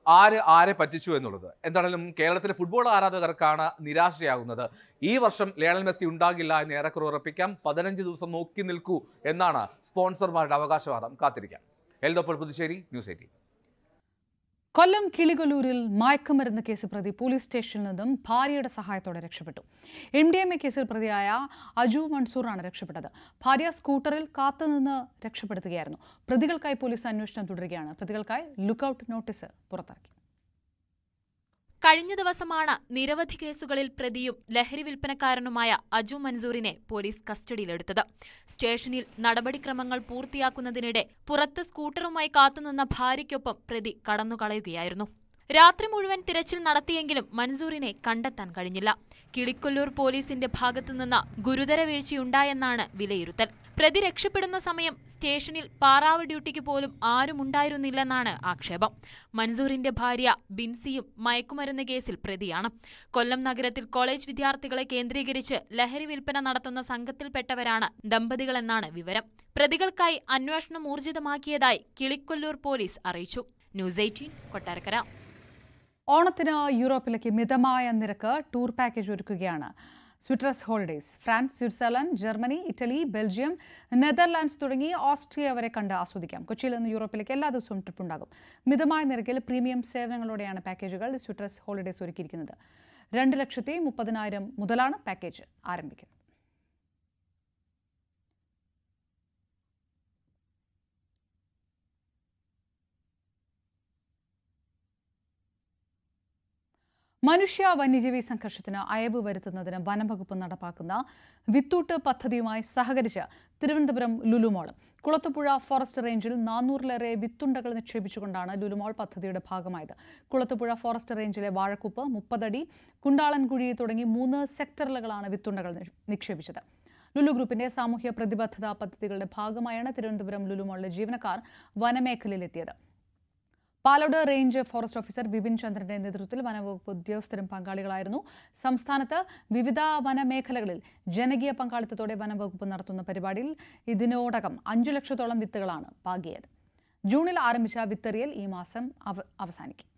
ആരെ പറ്റിച്ചു എന്നുള്ളത്. എന്താണെങ്കിലും കേരളത്തിലെ ഫുട്ബോൾ ആരാധകർക്കാണ് നിരാശയാകുന്നത്. ഈ വർഷം ലയണൽ മെസ്സി ഉണ്ടാകില്ല എന്ന് ഏറെക്കുറെ ഉറപ്പിക്കാം. 15 ദിവസം നോക്കി നിൽക്കൂ എന്നാണ് സ്പോൺസർമാരുടെ അവകാശവാദം. കാത്തിരിക്കാം. എൽദോപ്പോൾ പുതുശ്ശേരി, ന്യൂസ് 18. കൊല്ലം കിളികൊല്ലൂരിൽ മയക്കുമരുന്ന് കേസ് പ്രതി പോലീസ് സ്റ്റേഷനിൽ നിന്നും ഭാര്യയുടെ സഹായത്തോടെ രക്ഷപ്പെട്ടു. MDMA കേസിൽ പ്രതിയായ അജു മൻസൂറാണ് രക്ഷപ്പെട്ടത്. ഭാര്യ സ്കൂട്ടറിൽ കാത്തുനിന്ന് രക്ഷപ്പെടുത്തുകയായിരുന്നു. പ്രതികൾക്കായി പോലീസ് അന്വേഷണം തുടരുകയാണ്. പ്രതികൾക്കായി ലുക്കൌട്ട് നോട്ടീസ് പുറത്തിറക്കി. കഴിഞ്ഞ ദിവസമാണ് നിരവധി കേസുകളിൽ പ്രതിയും ലഹരി വിൽപ്പനക്കാരനുമായ അജു മൻസൂറിനെ പോലീസ് കസ്റ്റഡിയിലെടുത്തത്. സ്റ്റേഷനിൽ നടപടിക്രമങ്ങൾ പൂർത്തിയാക്കുന്നതിനിടെ പുറത്ത് സ്കൂട്ടറുമായി കാത്തുനിന്ന ഭാര്യയ്ക്കൊപ്പം പ്രതി കടന്നുകളയുകയായിരുന്നു. രാത്രി മുഴുവൻ തിരച്ചിൽ നടത്തിയെങ്കിലും മൻസൂറിനെ കണ്ടെത്താൻ കഴിഞ്ഞില്ല. കിളിക്കൊല്ലൂർ പോലീസിന്റെ ഭാഗത്തുനിന്ന് ഗുരുതര വീഴ്ചയുണ്ടായെന്നാണ് വിലയിരുത്തൽ. പ്രതി രക്ഷപ്പെടുന്ന സമയം സ്റ്റേഷനിൽ പാറാവ് ഡ്യൂട്ടിക്ക് പോലും ആരുമുണ്ടായിരുന്നില്ലെന്നാണ് ആക്ഷേപം. മൻസൂറിന്റെ ഭാര്യ ബിൻസിയും മയക്കുമരുന്ന് കേസിൽ പ്രതിയാണ്. കൊല്ലം നഗരത്തിൽ കോളേജ് വിദ്യാർത്ഥികളെ കേന്ദ്രീകരിച്ച് ലഹരി വിൽപ്പന നടത്തുന്ന സംഘത്തിൽപ്പെട്ടവരാണ് ദമ്പതികളെന്നാണ് വിവരം. പ്രതികൾക്കായി അന്വേഷണം ഊർജിതമാക്കിയതായി കിളിക്കൊല്ലൂർ പോലീസ് അറിയിച്ചു. ന്യൂസ് 18 കൊട്ടാരക്കര. ഓണത്തിന് യൂറോപ്പിലേക്ക് മിതമായ നിരക്ക് ടൂർ പാക്കേജ് ഒരുക്കുകയാണ് സ്വിട്രസ് holidays. France, Switzerland, Germany, Italy, Belgium, Netherlands തുടങ്ങി ഓസ്ട്രിയ വരെ കണ്ട് ആസ്വദിക്കാം. കൊച്ചിയിൽ നിന്ന് യൂറോപ്പിലേക്ക് എല്ലാ ദിവസവും ട്രിപ്പ് ഉണ്ടാകും. മിതമായ നിരക്കിൽ പ്രീമിയം സേവനങ്ങളോടെയാണ് പാക്കേജുകൾ സ്വിട്രസ് ഹോളിഡേയ്സ് ഒരുക്കിയിരിക്കുന്നത്. 2,30,000 മുതലാണ് പാക്കേജ് ആരംഭിക്കുന്നത്. മനുഷ്യ വന്യജീവി സംഘർഷത്തിന് അയവ് വരുത്തുന്നതിന് വനംവകുപ്പ് നടപ്പാക്കുന്ന വിത്തൂട്ട് പദ്ധതിയുമായി സഹകരിച്ച് തിരുവനന്തപുരം ലുലുമോൾ കുളത്തുപുഴ ഫോറസ്റ്റ് റേഞ്ചിൽ 400-ലേറെ വിത്തുണ്ടകൾ നിക്ഷേപിച്ചുകൊണ്ടാണ് ലുലുമോൾ പദ്ധതിയുടെ ഭാഗമായത്. കുളത്തുപുഴ ഫോറസ്റ്റ് റേഞ്ചിലെ വാഴക്കുപ്പ്, 30 അടി, കുണ്ടാളൻകുഴി തുടങ്ങി 3 സെക്ടറുകളാണ് വിത്തുണ്ടകൾ നിക്ഷേപിച്ചത്. ലുലു ഗ്രൂപ്പിന്റെ സാമൂഹ്യ പ്രതിബദ്ധതാ പദ്ധതികളുടെ ഭാഗമായാണ് തിരുവനന്തപുരം ലുലുമോളിലെ ജീവനക്കാർ വനമേഖലയിലെത്തിയത്. Palode range forest officer Vipin ചന്ദ്രന്റെ നേതൃത്വത്തിൽ വനവകുപ്പ് ഉദ്യോഗസ്ഥരും പങ്കാളികളായിരുന്നു. സംസ്ഥാനത്ത് വിവിധ വനമേഖലകളിൽ ജനകീയ പങ്കാളിത്തത്തോടെ വനവകുപ്പ് നടത്തുന്ന പരിപാടിയിൽ ഇതിനോടകം 5 ലക്ഷത്തോളം വിത്തുകളാണ് പാകിയത്. ജൂണിൽ ആരംഭിച്ച വിത്തെറിയൽ ഈ മാസം അവസാനിക്കും.